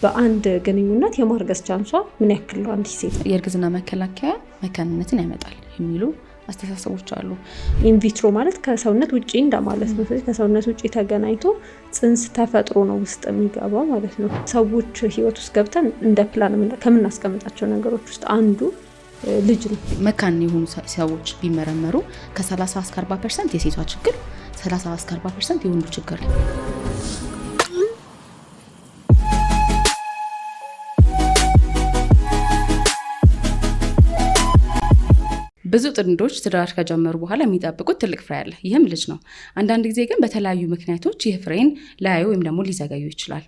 በአንድ ግንኙነት የማርገዝ ቻንሷ ምን ያክል ነው? አንዲት ሴት የእርግዝና መከላከያ መካንነትን ያመጣል የሚሉ አስተሳሰቦች አሉ። ኢንቪትሮ ማለት ከሰውነት ውጪ እንደማለት ነው። ስለዚህ ከሰውነት ውጪ ተገናኝቶ ጽንስ ተፈጥሮ ነው ውስጥ የሚገባው ማለት ነው። ሰዎች ህይወት ውስጥ ገብተን እንደ ፕላን ከምናስቀምጣቸው ነገሮች ውስጥ አንዱ ልጅ ነው። መካን የሆኑ ሰዎች ቢመረመሩ ከ30 እስከ 40% የሴቷ ችግር፣ 30 እስከ 40% የወንዱ ችግር ነው። ብዙ ጥንዶች ትዳር ከጀመሩ በኋላ የሚጠብቁት ትልቅ ፍሬ አለ። ይህም ልጅ ነው። አንዳንድ ጊዜ ግን በተለያዩ ምክንያቶች ይህ ፍሬን ላያዩ ወይም ደግሞ ሊዘገዩ ይችላል።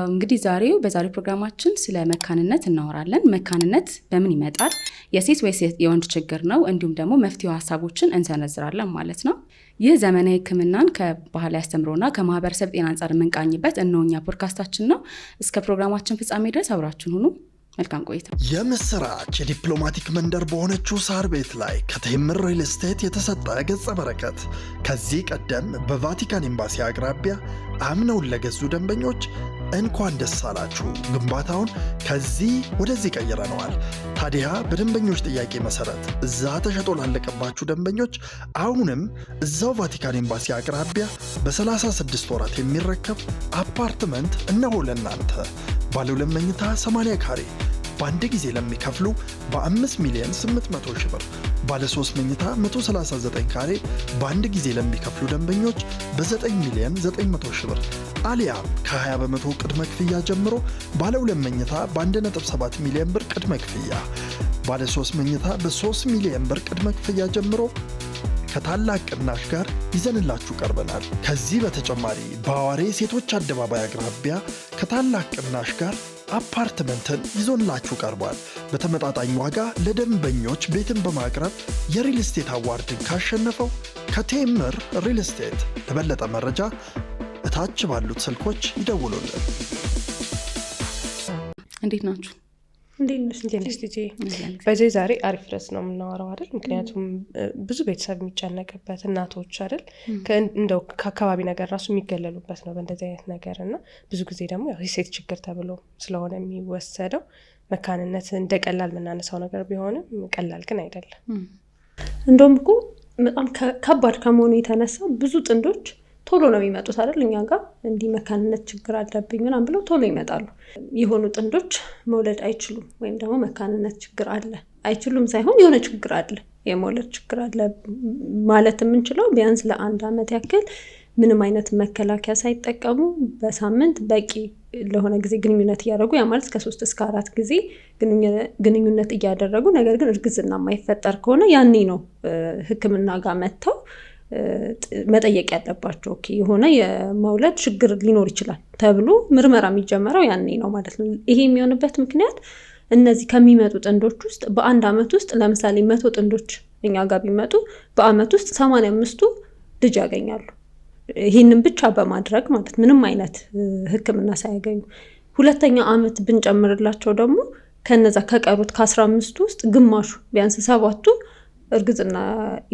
እንግዲህ በዛሬው ፕሮግራማችን ስለ መካንነት እናወራለን። መካንነት በምን ይመጣል? የሴት ወይስ የወንድ ችግር ነው? እንዲሁም ደግሞ መፍትሄ ሀሳቦችን እንሰነዝራለን ማለት ነው። ይህ ዘመናዊ ሕክምናን ከባህላዊ አስተምሮና ከማህበረሰብ ጤና አንጻር የምንቃኝበት እነሆኛ ፖድካስታችን ነው። እስከ ፕሮግራማችን ፍጻሜ ድረስ አብራችሁን ሁኑ። መልካም ቆይታ። የምስራች የዲፕሎማቲክ መንደር በሆነችው ሳር ቤት ላይ ከቴምር ሪል ስቴት የተሰጠ ገጸ በረከት። ከዚህ ቀደም በቫቲካን ኤምባሲ አቅራቢያ አምነውን ለገዙ ደንበኞች እንኳን ደስ አላችሁ፣ ግንባታውን ከዚህ ወደዚህ ቀይረነዋል። ታዲያ በደንበኞች ጥያቄ መሰረት እዛ ተሸጦ ላለቀባችሁ ደንበኞች አሁንም እዛው ቫቲካን ኤምባሲ አቅራቢያ በ36 ወራት የሚረከብ አፓርትመንት እነሆ ለእናንተ። ባለ 2 መኝታ 80 ካሬ በአንድ ጊዜ ለሚከፍሉ በ5,800,000 ብር፣ ባለ 3 መኝታ 139 ካሬ በአንድ ጊዜ ለሚከፍሉ ደንበኞች በ9,900,000 ብር አሊያም ከ20 በመቶ ቅድመ ክፍያ ጀምሮ ባለ 2 መኝታ በ1.7 ሚሊዮን ብር ቅድመ ክፍያ፣ ባለ 3 መኝታ በ3 ሚሊዮን ብር ቅድመ ክፍያ ጀምሮ ከታላቅ ቅናሽ ጋር ይዘንላችሁ ቀርበናል። ከዚህ በተጨማሪ በአዋሬ ሴቶች አደባባይ አቅራቢያ ከታላቅ ቅናሽ ጋር አፓርትመንትን ይዞንላችሁ ቀርቧል። በተመጣጣኝ ዋጋ ለደንበኞች ቤትን በማቅረብ የሪል ስቴት አዋርድን ካሸነፈው ከቴምር ሪል ስቴት። ለበለጠ መረጃ እታች ባሉት ስልኮች ይደውሉልን። እንዴት ናችሁ? እንዴት ልጄ? በዚህ ዛሬ አሪፍ ርዕስ ነው የምናወራው አይደል? ምክንያቱም ብዙ ቤተሰብ የሚጨነቅበት እናቶች አይደል እንደው ከአካባቢ ነገር ራሱ የሚገለሉበት ነው በእንደዚህ አይነት ነገር እና ብዙ ጊዜ ደግሞ ያው የሴት ችግር ተብሎ ስለሆነ የሚወሰደው መካንነት እንደ ቀላል የምናነሳው ነገር ቢሆንም ቀላል ግን አይደለም። እንደውም እኮ በጣም ከባድ ከመሆኑ የተነሳ ብዙ ጥንዶች ቶሎ ነው የሚመጡት አይደል? እኛ ጋር እንዲህ መካንነት ችግር አለብኝ ምናምን ብለው ቶሎ ይመጣሉ። የሆኑ ጥንዶች መውለድ አይችሉም ወይም ደግሞ መካንነት ችግር አለ፣ አይችሉም ሳይሆን የሆነ ችግር አለ፣ የመውለድ ችግር አለ ማለት የምንችለው ቢያንስ ለ1 ዓመት ያክል ምንም አይነት መከላከያ ሳይጠቀሙ በሳምንት በቂ ለሆነ ጊዜ ግንኙነት እያደረጉ፣ ያ ማለት ከ3 እስከ 4 ጊዜ ግንኙነት እያደረጉ ነገር ግን እርግዝና የማይፈጠር ከሆነ ያኔ ነው ሕክምና ጋር መጥተው መጠየቅ ያለባቸው። ኦኬ የሆነ የመውለድ ችግር ሊኖር ይችላል ተብሎ ምርመራ የሚጀመረው ያኔ ነው ማለት ነው። ይሄ የሚሆንበት ምክንያት እነዚህ ከሚመጡ ጥንዶች ውስጥ በ1 ዓመት ውስጥ ለምሳሌ 100 ጥንዶች እኛ ጋር ቢመጡ በአመት ውስጥ 85ቱ ልጅ ያገኛሉ። ይህንን ብቻ በማድረግ ማለት ምንም አይነት ህክምና ሳያገኙ። ሁለተኛ ዓመት ብንጨምርላቸው ደግሞ ከነዛ ከቀሩት ከ15ቱ ውስጥ ግማሹ ቢያንስ 7ቱ እርግዝና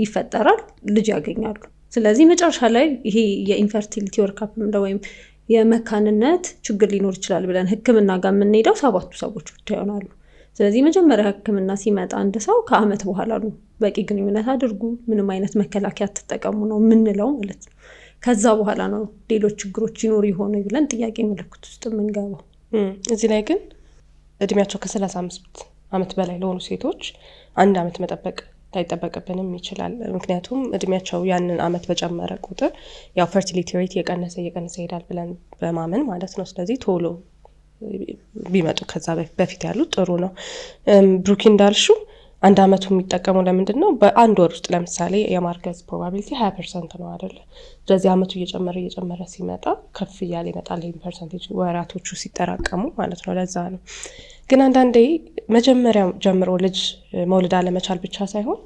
ይፈጠራል፣ ልጅ ያገኛሉ። ስለዚህ መጨረሻ ላይ ይሄ የኢንፈርቲሊቲ ወርክአፕ ወይም የመካንነት ችግር ሊኖር ይችላል ብለን ህክምና ጋር የምንሄደው 7ቱ ሰዎች ብቻ ይሆናሉ። ስለዚህ መጀመሪያ ህክምና ሲመጣ አንድ ሰው ከአመት በኋላ ነው በቂ ግንኙነት አድርጉ፣ ምንም አይነት መከላከያ ተጠቀሙ ነው የምንለው ማለት ነው። ከዛ በኋላ ነው ሌሎች ችግሮች ይኖሩ ይሆኑ ብለን ጥያቄ ምልክት ውስጥ የምንገባው። እዚህ ላይ ግን እድሜያቸው ከ35 ዓመት በላይ ለሆኑ ሴቶች 1 ዓመት መጠበቅ ላይጠበቅብንም ይችላል። ምክንያቱም እድሜያቸው ያንን ዓመት በጨመረ ቁጥር ያው ፈርቲሊቲ ሬት እየቀነሰ ይሄዳል ብለን በማመን ማለት ነው። ስለዚህ ቶሎ ቢመጡ ከዛ በፊት ያሉት ጥሩ ነው። ብሩኪ እንዳልሽው 1 ዓመቱ የሚጠቀመው ለምንድን ነው? በ1 ወር ውስጥ ለምሳሌ የማርገዝ ፕሮባቢሊቲ 20% ነው አይደለ? ስለዚህ ዓመቱ እየጨመረ ሲመጣ ከፍ እያለ ይመጣል። ይሄን ፐርሰንቴጅ ወራቶቹ ሲጠራቀሙ ማለት ነው። ለዛ ነው ግን አንዳንዴ መጀመሪያው ጀምሮ ልጅ መውለድ አለመቻል ብቻ ሳይሆን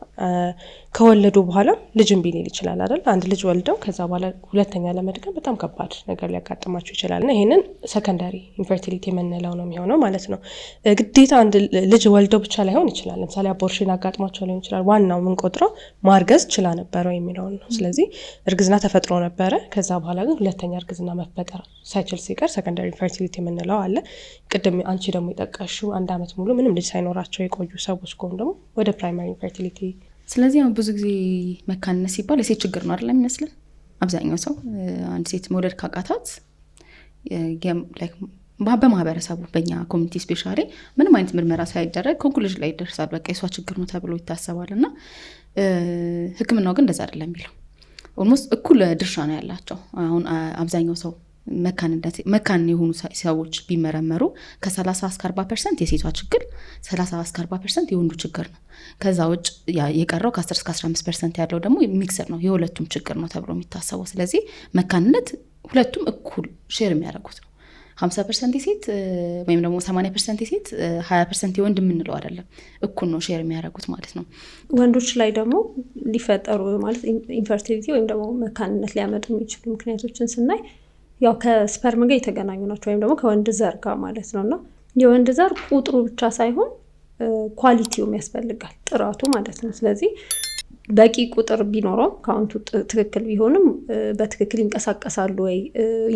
ከወለዱ በኋላ ልጅ እምቢ ሊል ይችላል አይደል? አንድ ልጅ ወልደው ከዛ በኋላ ሁለተኛ ለመድገም በጣም ከባድ ነገር ሊያጋጥማቸው ይችላል እና ይሄንን ሰከንዳሪ ኢንፈርቲሊቲ የምንለው ነው የሚሆነው ማለት ነው። ግዴታ አንድ ልጅ ወልደው ብቻ ላይሆን ይችላል። ለምሳሌ አቦርሽን አጋጥሟቸው ሊሆን ይችላል። ዋናው የምንቆጥረው ማርገዝ ችላ ነበረው የሚለውን ነው። ስለዚህ እርግዝና ተፈጥሮ ነበረ፣ ከዛ በኋላ ግን ሁለተኛ እርግዝና መፈጠር ሳይችል ሲቀር ሰከንዳሪ ኢንፈርቲሊቲ የምንለው አለ። ቅድም አንቺ ደግሞ የጠቀሽው 1 ዓመት ሙሉ ምንም ልጅ ሳይኖራቸው የቆዩ ሰዎች ከሆኑ ደግሞ ወደ ፕራይማሪ ኢንፈርቲሊቲ። ስለዚህ አሁን ብዙ ጊዜ መካንነት ሲባል የሴት ችግር ነው አይደል የሚመስለን። አብዛኛው ሰው አንድ ሴት መውለድ ካቃታት በማህበረሰቡ በእኛ ኮሚኒቲ ስፔሻሊ ምንም አይነት ምርመራ ሳይደረግ ኮንክሉዥን ላይ ይደርሳል። በቃ የሷ ችግር ነው ተብሎ ይታሰባል። እና ሕክምናው ግን እንደዛ አይደለም የሚለው ኦልሞስት እኩል ድርሻ ነው ያላቸው። አሁን አብዛኛው ሰው መካን የሆኑ ሰዎች ቢመረመሩ ከ30-40% የሴቷ ችግር 30-40% የወንዱ ችግር ነው። ከዛ ውጭ የቀረው ከ10-15% ያለው ደግሞ ሚክስር ነው፣ የሁለቱም ችግር ነው ተብሎ የሚታሰበው። ስለዚህ መካንነት ሁለቱም እኩል ሼር የሚያደርጉት ነው። 50% የሴት ወይም ደግሞ 80% የሴት 20% የወንድ የምንለው አይደለም፣ እኩል ነው ሼር የሚያደርጉት ማለት ነው። ወንዶች ላይ ደግሞ ሊፈጠሩ ማለት ኢንፈርቲሊቲ ወይም ደግሞ መካንነት ሊያመጡ የሚችሉ ምክንያቶችን ስናይ ያው ከስፐርም ጋር የተገናኙ ናቸው፣ ወይም ደግሞ ከወንድ ዘር ጋር ማለት ነው። እና የወንድ ዘር ቁጥሩ ብቻ ሳይሆን ኳሊቲውም ያስፈልጋል፣ ጥራቱ ማለት ነው። ስለዚህ በቂ ቁጥር ቢኖረው ካውንቱ ትክክል ቢሆንም በትክክል ይንቀሳቀሳሉ ወይ፣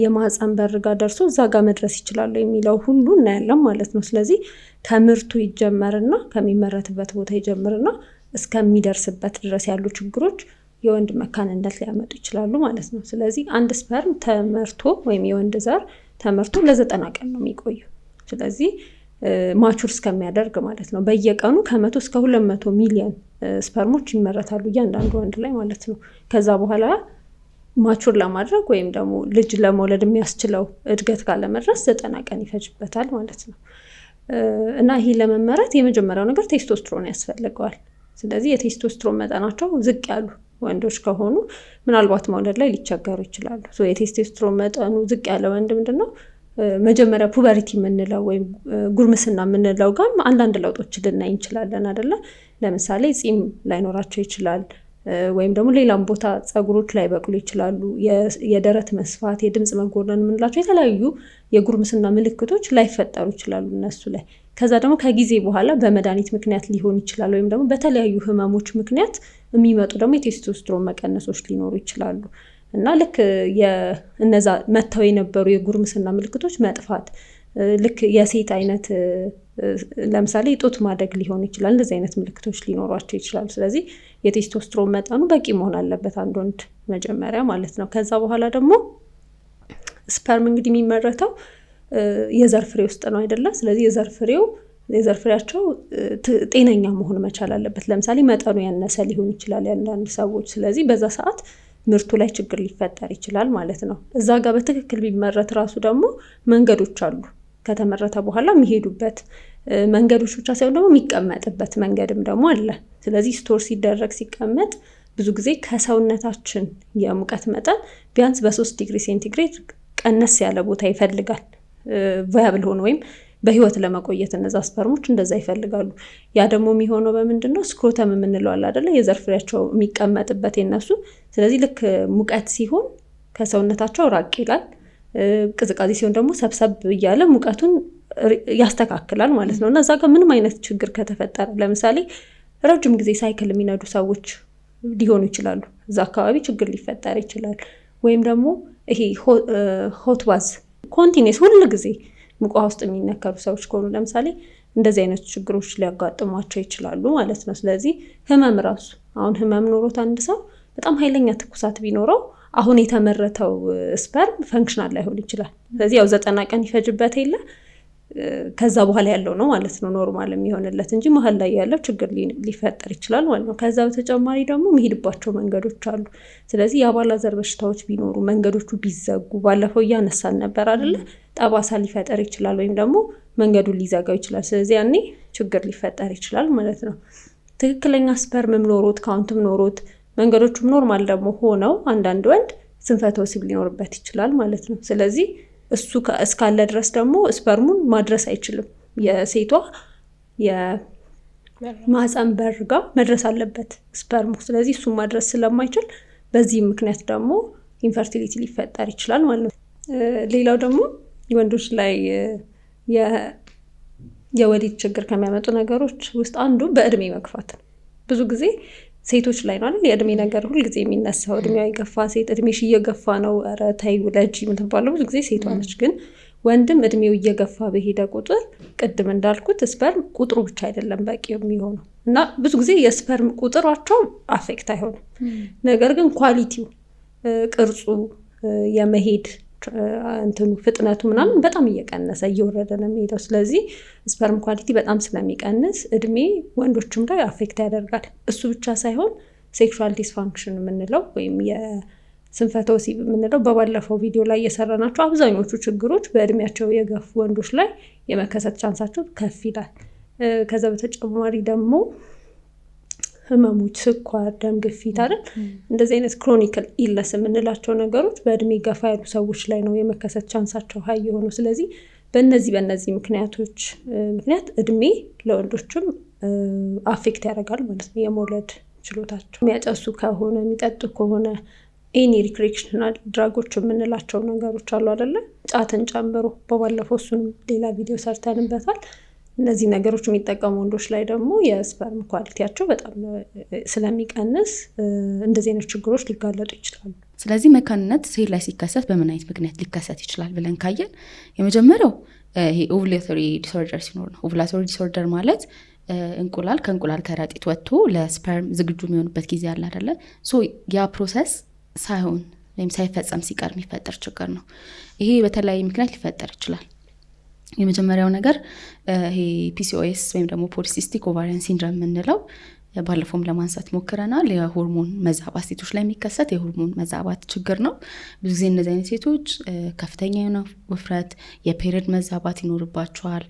የማህፀን በር ጋር ደርሶ እዛ ጋር መድረስ ይችላሉ የሚለው ሁሉ እናያለን ማለት ነው። ስለዚህ ከምርቱ ይጀመርና ከሚመረትበት ቦታ ይጀምርና እስከሚደርስበት ድረስ ያሉ ችግሮች የወንድ መካንነት ሊያመጡ ይችላሉ ማለት ነው። ስለዚህ አንድ ስፐርም ተመርቶ ወይም የወንድ ዘር ተመርቶ ለ90 ቀን ነው የሚቆየው። ስለዚህ ማቹር እስከሚያደርግ ማለት ነው። በየቀኑ ከ100 እስከ 200 ሚሊዮን ስፐርሞች ይመረታሉ እያንዳንዱ ወንድ ላይ ማለት ነው። ከዛ በኋላ ማቹር ለማድረግ ወይም ደግሞ ልጅ ለመውለድ የሚያስችለው እድገት ጋር ለመድረስ 90 ቀን ይፈጅበታል ማለት ነው። እና ይሄ ለመመረት የመጀመሪያው ነገር ቴስቶስትሮን ያስፈልገዋል። ስለዚህ የቴስቶስትሮን መጠናቸው ዝቅ ያሉ ወንዶች ከሆኑ ምናልባት መውለድ ላይ ሊቸገሩ ይችላሉ። የቴስቶስትሮን መጠኑ ዝቅ ያለ ወንድ ምንድነው መጀመሪያ ፑበሪቲ የምንለው ወይም ጉርምስና የምንለው ጋር አንዳንድ ለውጦች ልናይ እንችላለን አይደለ? ለምሳሌ ጺም ላይኖራቸው ይችላል፣ ወይም ደግሞ ሌላም ቦታ ጸጉሮች ላይ በቅሉ ይችላሉ። የደረት መስፋት፣ የድምጽ መጎርነን የምንላቸው የተለያዩ የጉርምስና ምልክቶች ላይፈጠሩ ይችላሉ እነሱ ላይ። ከዛ ደግሞ ከጊዜ በኋላ በመድኃኒት ምክንያት ሊሆን ይችላል፣ ወይም ደግሞ በተለያዩ ህመሞች ምክንያት የሚመጡ ደግሞ የቴስቶስትሮን መቀነሶች ሊኖሩ ይችላሉ። እና ልክ እነዛ መተው የነበሩ የጉርምስና ምልክቶች መጥፋት፣ ልክ የሴት አይነት ለምሳሌ ጡት ማደግ ሊሆን ይችላል። እንደዚህ አይነት ምልክቶች ሊኖሯቸው ይችላሉ። ስለዚህ የቴስቶስትሮን መጠኑ በቂ መሆን አለበት አንድ ወንድ መጀመሪያ ማለት ነው። ከዛ በኋላ ደግሞ ስፐርም እንግዲህ የሚመረተው የዘር ፍሬ ውስጥ ነው አይደለ? ስለዚህ የዘር ፍሬያቸው ጤነኛ መሆን መቻል አለበት። ለምሳሌ መጠኑ ያነሰ ሊሆን ይችላል የአንዳንድ ሰዎች። ስለዚህ በዛ ሰዓት ምርቱ ላይ ችግር ሊፈጠር ይችላል ማለት ነው። እዛ ጋር በትክክል ቢመረት ራሱ ደግሞ መንገዶች አሉ ከተመረተ በኋላ የሚሄዱበት መንገዶች ብቻ ሳይሆን ደግሞ የሚቀመጥበት መንገድም ደግሞ አለ። ስለዚህ ስቶር ሲደረግ ሲቀመጥ ብዙ ጊዜ ከሰውነታችን የሙቀት መጠን ቢያንስ በ3 ዲግሪ ሴንቲግሬድ ቀነስ ያለ ቦታ ይፈልጋል ቫያብል ሆኖ ወይም በህይወት ለመቆየት እነዛ ስፐርሞች እንደዛ ይፈልጋሉ። ያ ደግሞ የሚሆነው በምንድን ነው? ስክሮተም የምንለው አለ አይደለ? የዘር ፍሬያቸው የሚቀመጥበት የነሱ። ስለዚህ ልክ ሙቀት ሲሆን ከሰውነታቸው ራቅ ይላል፣ ቅዝቃዜ ሲሆን ደግሞ ሰብሰብ እያለ ሙቀቱን ያስተካክላል ማለት ነው። እና እዛ ጋር ምንም አይነት ችግር ከተፈጠረ ለምሳሌ ረጅም ጊዜ ሳይክል የሚነዱ ሰዎች ሊሆኑ ይችላሉ። እዛ አካባቢ ችግር ሊፈጠር ይችላል። ወይም ደግሞ ይሄ ሆት ባዝ ኮንቲኔስ ሁሉ ጊዜ ሙቅ ውሃ ውስጥ የሚነከሩ ሰዎች ከሆኑ ለምሳሌ እንደዚህ አይነት ችግሮች ሊያጋጥሟቸው ይችላሉ ማለት ነው። ስለዚህ ህመም ራሱ አሁን ህመም ኖሮት አንድ ሰው በጣም ኃይለኛ ትኩሳት ቢኖረው አሁን የተመረተው ስፐርም ፈንክሽናል ላይሆን ይችላል። ስለዚህ ያው 90 ቀን ይፈጅበት የለ ከዛ በኋላ ያለው ነው ማለት ነው ኖርማል የሚሆንለት እንጂ መሀል ላይ ያለው ችግር ሊፈጠር ይችላል ማለት ነው። ከዛ በተጨማሪ ደግሞ የሚሄድባቸው መንገዶች አሉ። ስለዚህ የአባላዘር በሽታዎች ቢኖሩ መንገዶቹ ቢዘጉ፣ ባለፈው እያነሳን ነበር አይደለ? ጠባሳ ሊፈጠር ይችላል ወይም ደግሞ መንገዱን ሊዘጋው ይችላል። ስለዚህ ያኔ ችግር ሊፈጠር ይችላል ማለት ነው። ትክክለኛ ስፐርምም ኖሮት ካውንትም ኖሮት መንገዶቹም ኖርማል ደግሞ ሆነው አንዳንድ ወንድ ስንፈተ ወሲብ ሊኖርበት ይችላል ማለት ነው። ስለዚህ እሱ እስካለ ድረስ ደግሞ ስፐርሙን ማድረስ አይችልም የሴቷ የማህፀን በር ጋር መድረስ አለበት ስፐርሙ። ስለዚህ እሱ ማድረስ ስለማይችል በዚህ ምክንያት ደግሞ ኢንፈርቲሊቲ ሊፈጠር ይችላል ማለት ነው። ሌላው ደግሞ ወንዶች ላይ የወሊድ ችግር ከሚያመጡ ነገሮች ውስጥ አንዱ በእድሜ መግፋት ነው። ብዙ ጊዜ ሴቶች ላይ ነው የእድሜ ነገር ሁልጊዜ የሚነሳው። እድሜዋ የገፋ ሴት እድሜሽ እየገፋ ነው፣ ኧረ ተይ ውለጂ የምትባለው ብዙ ጊዜ ሴቷ ነች። ግን ወንድም እድሜው እየገፋ በሄደ ቁጥር ቅድም እንዳልኩት ስፐርም ቁጥሩ ብቻ አይደለም በቂ የሚሆነው እና ብዙ ጊዜ የስፐርም ቁጥሯቸው አፌክት አይሆንም። ነገር ግን ኳሊቲው፣ ቅርጹ፣ የመሄድ እንትኑ ፍጥነቱ ምናምን በጣም እየቀነሰ እየወረደ ነው የሚሄደው። ስለዚህ ስፐርም ኳሊቲ በጣም ስለሚቀንስ እድሜ ወንዶችም ላይ አፌክት ያደርጋል። እሱ ብቻ ሳይሆን ሴክሹዋል ዲስፋንክሽን የምንለው ወይም የስንፈተ ወሲብ የምንለው በባለፈው ቪዲዮ ላይ የሰራናቸው አብዛኞቹ ችግሮች በእድሜያቸው የገፉ ወንዶች ላይ የመከሰት ቻንሳቸው ከፍ ይላል። ከዛ በተጨማሪ ደግሞ ህመሞች፣ ስኳር፣ ደም ግፊት አይደል እንደዚህ አይነት ክሮኒካል ኢልነስ የምንላቸው ነገሮች በእድሜ ገፋ ያሉ ሰዎች ላይ ነው የመከሰት ቻንሳቸው ሀይ የሆነው። ስለዚህ በእነዚህ ምክንያቶች ምክንያት እድሜ ለወንዶችም አፌክት ያደርጋል ማለት ነው የመውለድ ችሎታቸው። የሚያጨሱ ከሆነ የሚጠጡ ከሆነ ኤኒ ሪክሬሽናል ድራጎች የምንላቸው ነገሮች አሉ አይደለ ጫትን ጨምሮ በባለፈው እሱንም ሌላ ቪዲዮ ሰርተንበታል። እነዚህ ነገሮች የሚጠቀሙ ወንዶች ላይ ደግሞ የስፐርም ኳሊቲያቸው በጣም ስለሚቀንስ እንደዚህ አይነት ችግሮች ሊጋለጡ ይችላሉ። ስለዚህ መካንነት ሴት ላይ ሲከሰት በምን አይነት ምክንያት ሊከሰት ይችላል ብለን ካየን የመጀመሪያው ይሄ ኦቭሌቶሪ ዲስኦርደር ሲኖር ነው። ኦቭሌቶሪ ዲስኦርደር ማለት እንቁላል ከእንቁላል ከረጢት ወጥቶ ለስፐርም ዝግጁ የሚሆንበት ጊዜ አለ አይደለ? ሶ ያ ፕሮሰስ ሳይሆን ወይም ሳይፈጸም ሲቀር የሚፈጠር ችግር ነው። ይሄ በተለያየ ምክንያት ሊፈጠር ይችላል። የመጀመሪያው ነገር ይሄ ፒሲኦኤስ ወይም ደግሞ ፖሊሲስቲክ ኦቫሪያን ሲንድሮም የምንለው ባለፈውም ለማንሳት ሞክረናል። የሆርሞን መዛባት ሴቶች ላይ የሚከሰት የሆርሞን መዛባት ችግር ነው። ብዙ ጊዜ እነዚህ አይነት ሴቶች ከፍተኛ የሆነ ውፍረት፣ የፔሪድ መዛባት ይኖርባቸዋል፣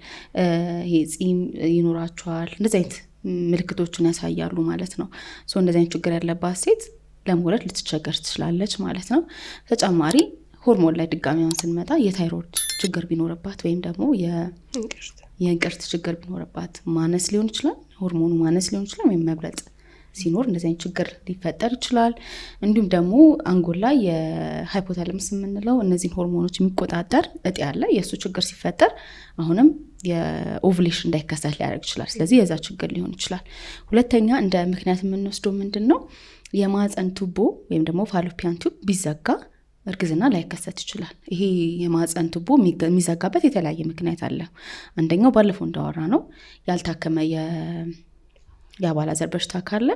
ፂም ይኖራቸዋል። እንደዚህ አይነት ምልክቶችን ያሳያሉ ማለት ነው። እንደዚህ አይነት ችግር ያለባት ሴት ለመውለድ ልትቸገር ትችላለች ማለት ነው። ተጨማሪ ሆርሞን ላይ ድጋሚውን ስንመጣ የታይሮይድ ችግር ቢኖርባት ወይም ደግሞ የእንቅርት ችግር ቢኖርባት ማነስ ሊሆን ይችላል፣ ሆርሞኑ ማነስ ሊሆን ይችላል፣ ወይም መብለጥ ሲኖር እንደዚህ አይነት ችግር ሊፈጠር ይችላል። እንዲሁም ደግሞ አንጎል ላይ የሃይፖታለምስ የምንለው እነዚህን ሆርሞኖች የሚቆጣጠር እጢ ያለ የእሱ ችግር ሲፈጠር አሁንም የኦቭሌሽን እንዳይከሰት ሊያደርግ ይችላል። ስለዚህ የዛ ችግር ሊሆን ይችላል። ሁለተኛ እንደ ምክንያት የምንወስደው ምንድን ነው የማህፀን ቱቦ ወይም ደግሞ ፋሎፒያን ቱብ ቢዘጋ እርግዝና ላይከሰት ይችላል። ይሄ የማህፀን ቱቦ የሚዘጋበት የተለያየ ምክንያት አለ። አንደኛው ባለፈው እንዳወራ ነው ያልታከመ የአባላዘር በሽታ ካለ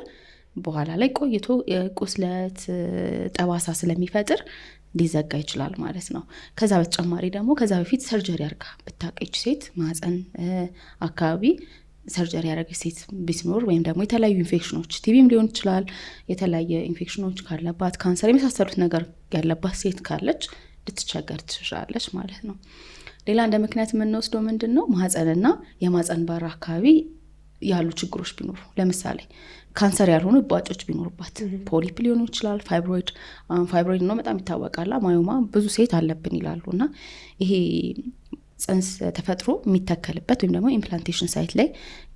በኋላ ላይ ቆይቶ ቁስለት፣ ጠባሳ ስለሚፈጥር ሊዘጋ ይችላል ማለት ነው። ከዛ በተጨማሪ ደግሞ ከዛ በፊት ሰርጀሪ አርጋ ብታቀች ሴት ማህፀን አካባቢ ሰርጀሪ ያደረገች ሴት ቢስኖር ወይም ደግሞ የተለያዩ ኢንፌክሽኖች ቲቢም ሊሆን ይችላል የተለያየ ኢንፌክሽኖች ካለባት ካንሰር የመሳሰሉት ነገር ያለባት ሴት ካለች ልትቸገር ትችላለች ማለት ነው። ሌላ እንደ ምክንያት የምንወስደው ምንድን ነው ማህፀንና የማህፀን በር አካባቢ ያሉ ችግሮች ቢኖሩ፣ ለምሳሌ ካንሰር ያልሆኑ እባጮች ቢኖሩባት፣ ፖሊፕ ሊሆኑ ይችላል፣ ፋይብሮይድ ነው በጣም ይታወቃል። ማዮማ ብዙ ሴት አለብን ይላሉ እና ይሄ ጽንስ ተፈጥሮ የሚተከልበት ወይም ደግሞ ኢምፕላንቴሽን ሳይት ላይ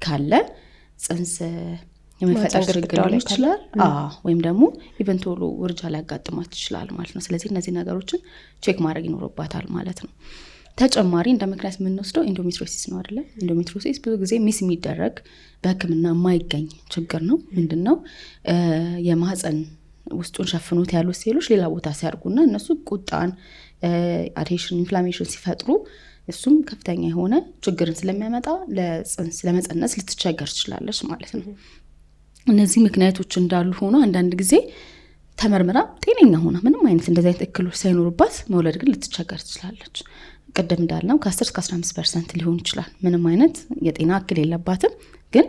ካለ ጽንስ የመፈጠር ችግር ሊሆን ይችላል። ወይም ደግሞ ኢቨን ቶሎ ውርጃ ሊያጋጥማት ይችላል ማለት ነው። ስለዚህ እነዚህ ነገሮችን ቼክ ማድረግ ይኖርባታል ማለት ነው። ተጨማሪ እንደ ምክንያት የምንወስደው ኢንዶሜትሪዮሲስ ነው አይደለ? ኢንዶሜትሪዮሲስ ብዙ ጊዜ ሚስ የሚደረግ በሕክምና የማይገኝ ችግር ነው። ምንድን ነው የማህፀን ውስጡን ሸፍኖት ያሉት ሴሎች ሌላ ቦታ ሲያርጉና እነሱ ቁጣን፣ አድሄሽን፣ ኢንፍላሜሽን ሲፈጥሩ እሱም ከፍተኛ የሆነ ችግርን ስለሚያመጣ ለመጸነስ ልትቸገር ትችላለች ማለት ነው። እነዚህ ምክንያቶች እንዳሉ ሆኖ አንዳንድ ጊዜ ተመርምራ ጤነኛ ሆና ምንም አይነት እንደዚህ አይነት እክሎች ሳይኖሩባት መውለድ ግን ልትቸገር ትችላለች። ቅድም እንዳልነው ከ10-15% ሊሆን ይችላል። ምንም አይነት የጤና እክል የለባትም ግን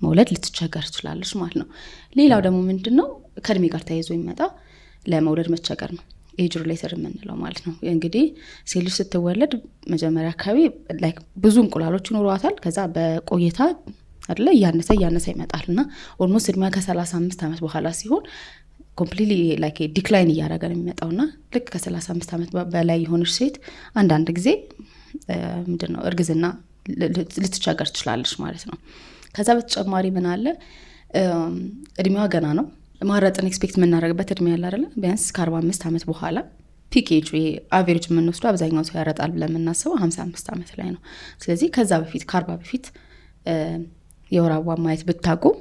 መውለድ ልትቸገር ትችላለች ማለት ነው። ሌላው ደግሞ ምንድነው ከእድሜ ጋር ተያይዞ የሚመጣ ለመውለድ መቸገር ነው። ኤጅ ሪሌተድ የምንለው ማለት ነው። እንግዲህ ሴት ልጅ ስትወለድ መጀመሪያ አካባቢ ብዙ እንቁላሎች ይኖሯታል። ከዛ በቆይታ አይደለ እያነሰ ይመጣል እና ኦልሞስት እድሜያ ከ35 ዓመት በኋላ ሲሆን ኮምፕሊትሊ ላይክ ዲክላይን እያደረገ ነው የሚመጣውና ልክ ከ35 ዓመት በላይ የሆነች ሴት አንዳንድ ጊዜ ምንድነው እርግዝና ልትቸገር ትችላለች ማለት ነው። ከዛ በተጨማሪ ምን አለ እድሜዋ ገና ነው። ማረጥን ኤክስፔክት የምናደርግበት እድሜ ያለ አይደለ ቢያንስ ከ45 ዓመት በኋላ ፒኬጅ ወይ አቬሬጅ የምንወስደው አብዛኛው ሰው ያረጣል ብለን የምናስበው 55 ዓመት ላይ ነው። ስለዚህ ከዛ በፊት ከ40 በፊት የወር አበባ ማየት ብታቆም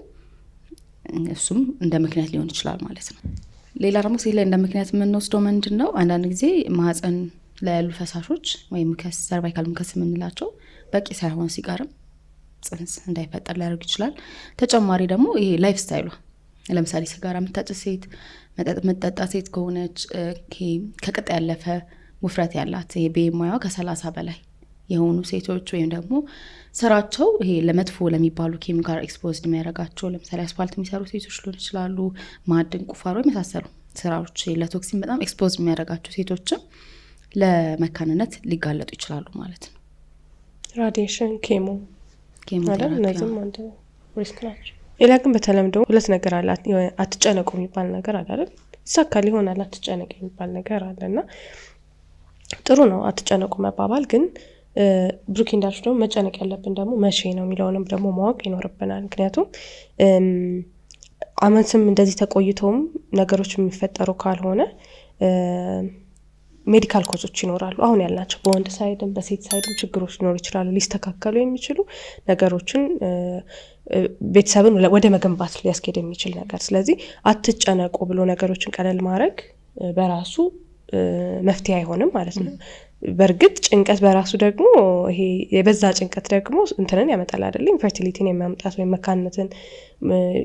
እሱም እንደ ምክንያት ሊሆን ይችላል ማለት ነው። ሌላ ደግሞ ሴት ላይ እንደ ምክንያት የምንወስደው ምንድን ነው አንዳንድ ጊዜ ማህፀን ላይ ያሉ ፈሳሾች ወይም ሙከስ ሰርቫይካል ሙከስ የምንላቸው በቂ ሳይሆን ሲቀርም ጽንስ እንዳይፈጠር ሊያደርግ ይችላል። ተጨማሪ ደግሞ ይሄ ላይፍ ስታይሏ ለምሳሌ ሲጋራ የምታጭስ ሴት፣ መጠጥ የምትጠጣ ሴት ከሆነች ከቅጥ ያለፈ ውፍረት ያላት ይሄ BMI ከ30 በላይ የሆኑ ሴቶች ወይም ደግሞ ስራቸው ይሄ ለመጥፎ ለሚባሉ ኬሚካል ኤክስፖዝድ የሚያደርጋቸው ለምሳሌ አስፋልት የሚሰሩ ሴቶች ሊሆን ይችላሉ። ማዕድን ቁፋሮ የመሳሰሉ ስራዎች ለቶክሲን በጣም ኤክስፖዝድ የሚያደርጋቸው ሴቶችም ለመካንነት ሊጋለጡ ይችላሉ ማለት ነው። ራዲዬሽን፣ ኬሞ ማለት እነዚህም አንድ ሪስክ ናቸው። ሌላ ግን በተለምዶ ሁለት ነገር አለ። አትጨነቁ የሚባል ነገር አለ አይደል? ይሳካል ይሆናል አትጨነቅ የሚባል ነገር አለና ጥሩ ነው አትጨነቁ መባባል። ግን ብሩክ እንዳልሽ ደግሞ መጨነቅ ያለብን ደግሞ መቼ ነው የሚለውንም ደግሞ ማወቅ ይኖርብናል። ምክንያቱም አመትም እንደዚህ ተቆይቶም ነገሮች የሚፈጠሩ ካልሆነ ሜዲካል ኮዞች ይኖራሉ። አሁን ያልናቸው በወንድ ሳይድም በሴት ሳይድም ችግሮች ሊኖሩ ይችላሉ። ሊስተካከሉ የሚችሉ ነገሮችን ቤተሰብን ወደ መገንባት ሊያስኬድ የሚችል ነገር። ስለዚህ አትጨነቁ ብሎ ነገሮችን ቀለል ማድረግ በራሱ መፍትሄ አይሆንም ማለት ነው። በእርግጥ ጭንቀት በራሱ ደግሞ ይሄ የበዛ ጭንቀት ደግሞ እንትንን ያመጣል አይደል? ኢንፈርቲሊቲን የሚያመጣት ወይም መካንነትን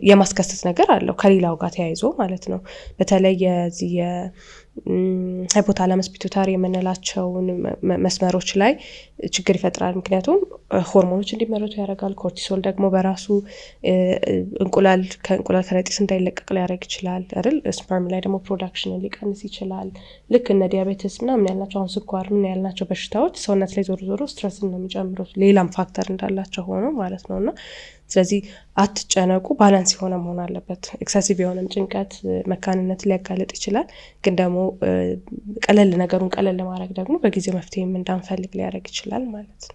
የማስከሰት ነገር አለው ከሌላው ጋር ተያይዞ ማለት ነው። በተለይ የዚህ ሃይፖታላመስ ፒቱታሪ የምንላቸውን መስመሮች ላይ ችግር ይፈጥራል። ምክንያቱም ሆርሞኖች እንዲመረቱ ያደርጋል። ኮርቲሶል ደግሞ በራሱ ከእንቁላል ከረጢት እንዳይለቀቅ ሊያደርግ ይችላል አይደል? ስፐርም ላይ ደግሞ ፕሮዳክሽንን ሊቀንስ ይችላል። ልክ እነ ዲያቤትስ ምናምን ያልናቸው አሁን ስኳር ምን ያልናቸው በሽታዎች ሰውነት ላይ ዞሮ ስትረስን ነው የሚጨምሩት ሌላም ፋክተር እንዳላቸው ሆኖ ማለት ነው። እና ስለዚህ አትጨነቁ፣ ባላንስ የሆነ መሆን አለበት። ኤክሰሲቭ የሆነም ጭንቀት መካንነት ሊያጋልጥ ይችላል። ግን ደግሞ ነገሩን ቀለል ለማድረግ ደግሞ በጊዜው መፍትሄም እንዳንፈልግ ሊያደርግ ይችላል ማለት ነው።